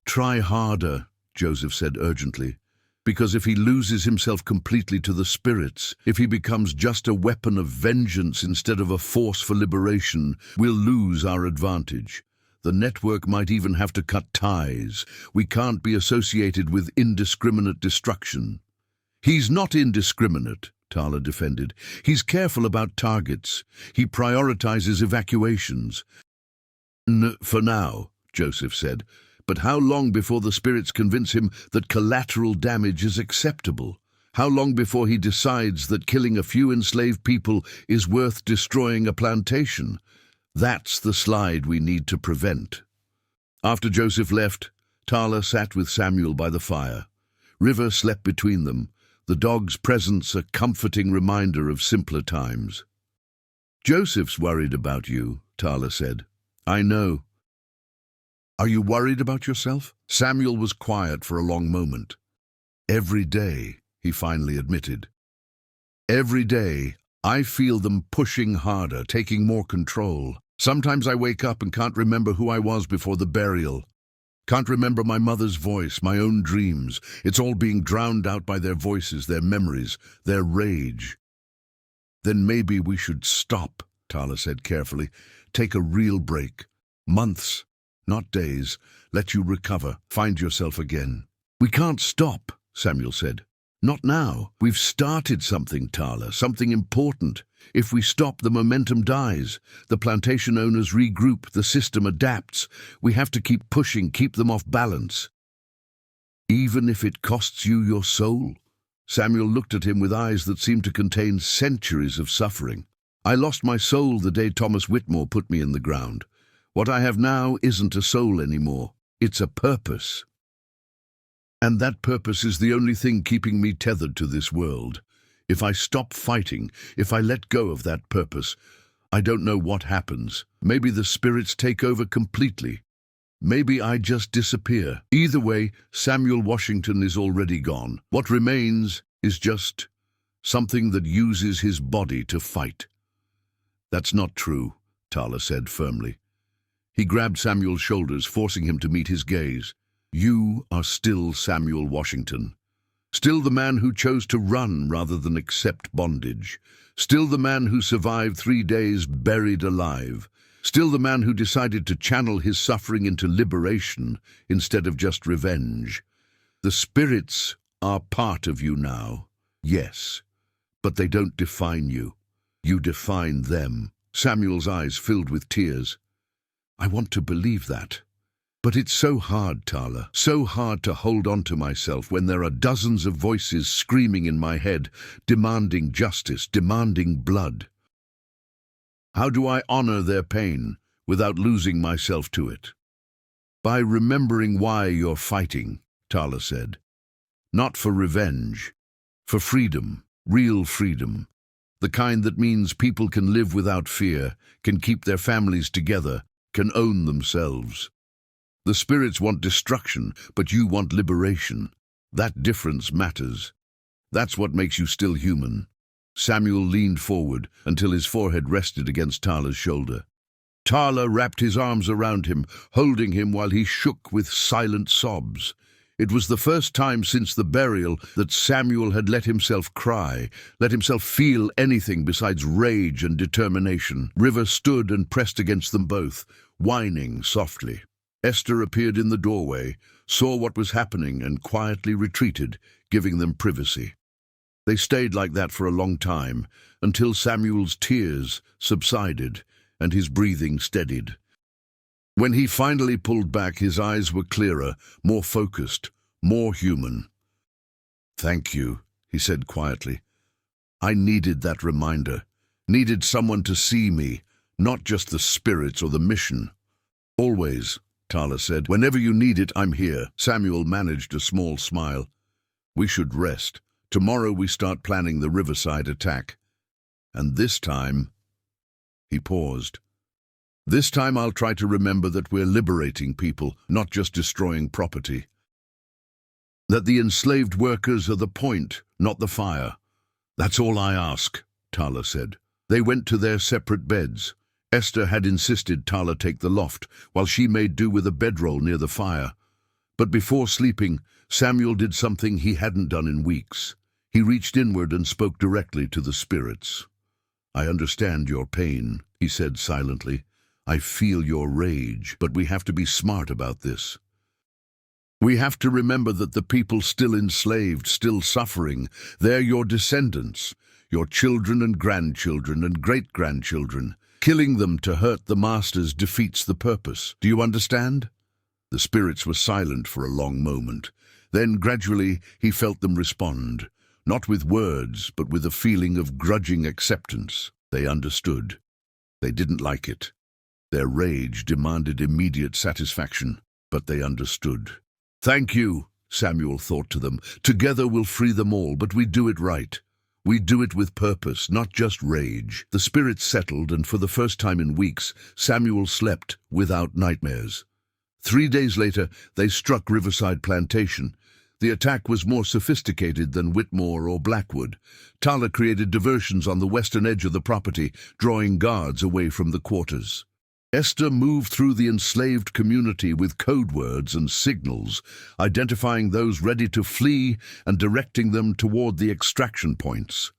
"Try harder," Joseph said urgently, "because if he loses himself completely to the spirits, if he becomes just a weapon of vengeance instead of a force for liberation, we'll lose our advantage. The network might even have to cut ties. We can't be associated with indiscriminate destruction." He's not indiscriminate, Tala defended. He's careful about targets. He prioritizes evacuations. For now, Joseph said. But how long before the spirits convince him that collateral damage is acceptable? How long before he decides that killing a few enslaved people is worth destroying a plantation? That's the slide we need to prevent. After Joseph left, Tala sat with Samuel by the fire. River slept between them, the dog's presence a comforting reminder of simpler times. "Joseph's worried about you," Tala said. "I know." "Are you worried about yourself?" Samuel was quiet for a long moment. "Every day," he finally admitted. "Every day, I feel them pushing harder, taking more control. Sometimes I wake up and can't remember who I was before the burial. Can't remember my mother's voice, my own dreams. It's all being drowned out by their voices, their memories, their rage." "Then maybe we should stop," Tala said carefully. "Take a real break. Months, not days. Let you recover, find yourself again." "We can't stop," Samuel said. "Not now. We've started something, Tala, something important. If we stop, the momentum dies. The plantation owners regroup, the system adapts. We have to keep pushing, keep them off balance." "Even if it costs you your soul?" Samuel looked at him with eyes that seemed to contain centuries of suffering. "I lost my soul the day Thomas Whitmore put me in the ground. What I have now isn't a soul anymore. It's a purpose. And that purpose is the only thing keeping me tethered to this world. If I stop fighting, if I let go of that purpose, I don't know what happens. Maybe the spirits take over completely. Maybe I just disappear. Either way, Samuel Washington is already gone. What remains is just something that uses his body to fight." "That's not true," Tala said firmly. He grabbed Samuel's shoulders, forcing him to meet his gaze. "You are still Samuel Washington. Still the man who chose to run rather than accept bondage. Still the man who survived 3 days buried alive. Still the man who decided to channel his suffering into liberation instead of just revenge. The spirits are part of you now, yes, but they don't define you. You define them." Samuel's eyes filled with tears. "I want to believe that. But it's so hard, Tala, so hard to hold on to myself when there are dozens of voices screaming in my head, demanding justice, demanding blood. How do I honor their pain without losing myself to it?" "By remembering why you're fighting," Tala said. "Not for revenge, for freedom, real freedom. The kind that means people can live without fear, can keep their families together, can own themselves. The spirits want destruction, but you want liberation. That difference matters. That's what makes you still human." Samuel leaned forward until his forehead rested against Tala's shoulder. Tala wrapped his arms around him, holding him while he shook with silent sobs. It was the first time since the burial that Samuel had let himself cry, let himself feel anything besides rage and determination. River stood and pressed against them both, whining softly. Esther appeared in the doorway, saw what was happening, and quietly retreated, giving them privacy. They stayed like that for a long time, until Samuel's tears subsided and his breathing steadied. When he finally pulled back, his eyes were clearer, more focused, more human. "Thank you," he said quietly. "I needed that reminder, needed someone to see me, not just the spirits or the mission." "Always," Tala said. "Whenever you need it, I'm here." Samuel managed a small smile. "We should rest. Tomorrow we start planning the riverside attack. And this time..." He paused. "This time I'll try to remember that we're liberating people, not just destroying property. That the enslaved workers are the point, not the fire. That's all I ask," Tala said. They went to their separate beds. Esther had insisted Tala take the loft, while she made do with a bedroll near the fire. But before sleeping, Samuel did something he hadn't done in weeks. He reached inward and spoke directly to the spirits. "I understand your pain," he said silently. "I feel your rage, but we have to be smart about this. We have to remember that the people still enslaved, still suffering, they're your descendants, your children and grandchildren and great-grandchildren. Killing them to hurt the masters defeats the purpose. Do you understand? The spirits were silent for a long moment. Then, gradually, he felt them respond, not with words, but with a feeling of grudging acceptance. They understood. They didn't like it. Their rage demanded immediate satisfaction, but they understood. "Thank you," Samuel thought to them. "Together we'll free them all, but we do it right. We do it with purpose, not just rage." The spirits settled, and for the first time in weeks, Samuel slept without nightmares. 3 days later, they struck Riverside Plantation. The attack was more sophisticated than Whitmore or Blackwood. Tala created diversions on the western edge of the property, drawing guards away from the quarters. Esther moved through the enslaved community with code words and signals, identifying those ready to flee and directing them toward the extraction points.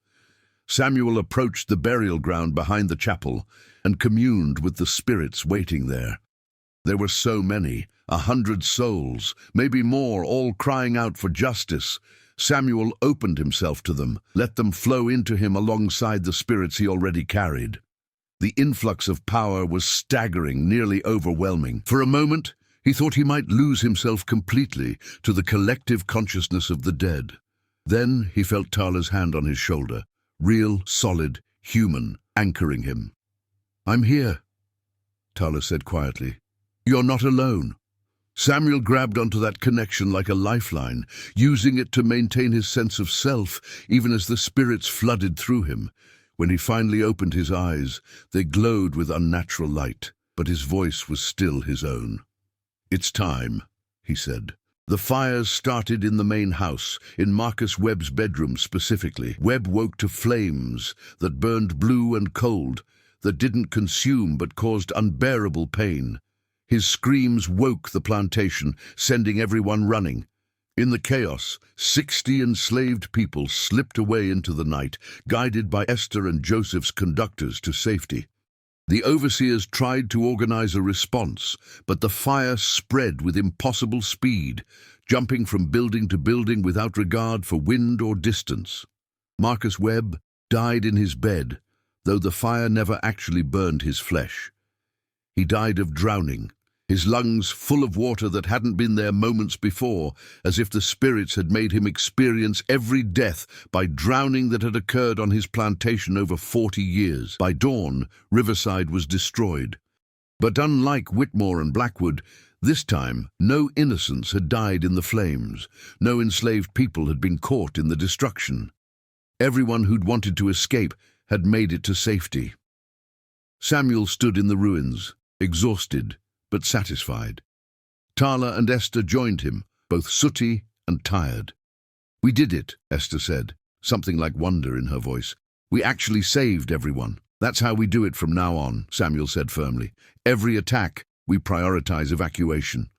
Samuel approached the burial ground behind the chapel and communed with the spirits waiting there. There were so many, 100 souls, maybe more, all crying out for justice. Samuel opened himself to them, let them flow into him alongside the spirits he already carried. The influx of power was staggering, nearly overwhelming. For a moment, he thought he might lose himself completely to the collective consciousness of the dead. Then he felt Tala's hand on his shoulder, real, solid, human, anchoring him. "I'm here," Tala said quietly. "You're not alone." Samuel grabbed onto that connection like a lifeline, using it to maintain his sense of self, even as the spirits flooded through him. When he finally opened his eyes, they glowed with unnatural light, but his voice was still his own. "It's time," he said. The fires started in the main house, in Marcus Webb's bedroom specifically. Webb woke to flames that burned blue and cold, that didn't consume but caused unbearable pain. His screams woke the plantation, sending everyone running. In the chaos, 60 enslaved people slipped away into the night, guided by Esther and Joseph's conductors to safety. The overseers tried to organize a response, but the fire spread with impossible speed, jumping from building to building without regard for wind or distance. Marcus Webb died in his bed, though the fire never actually burned his flesh. He died of drowning, his lungs full of water that hadn't been there moments before, as if the spirits had made him experience every death by drowning that had occurred on his plantation over 40 years. By dawn, Riverside was destroyed. But unlike Whitmore and Blackwood, this time no innocents had died in the flames. No enslaved people had been caught in the destruction. Everyone who'd wanted to escape had made it to safety. Samuel stood in the ruins, exhausted, but satisfied. Tala and Esther joined him, both sooty and tired. "We did it," Esther said, something like wonder in her voice. "We actually saved everyone." "That's how we do it from now on," Samuel said firmly. "Every attack, we prioritize evacuation.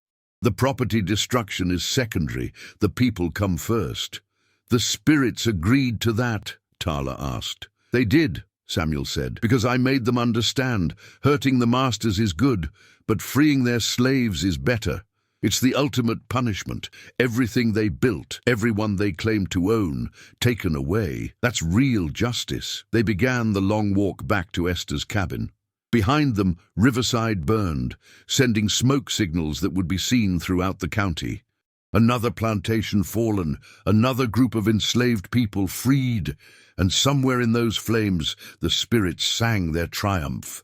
The property destruction is secondary, the people come first." "The spirits agreed to that?" Tala asked. "They did," Samuel said, "because I made them understand. Hurting the masters is good, but freeing their slaves is better. It's the ultimate punishment. Everything they built, everyone they claimed to own, taken away. That's real justice." They began the long walk back to Esther's cabin. Behind them, Riverside burned, sending smoke signals that would be seen throughout the county. Another plantation fallen, another group of enslaved people freed, and somewhere in those flames the spirits sang their triumph.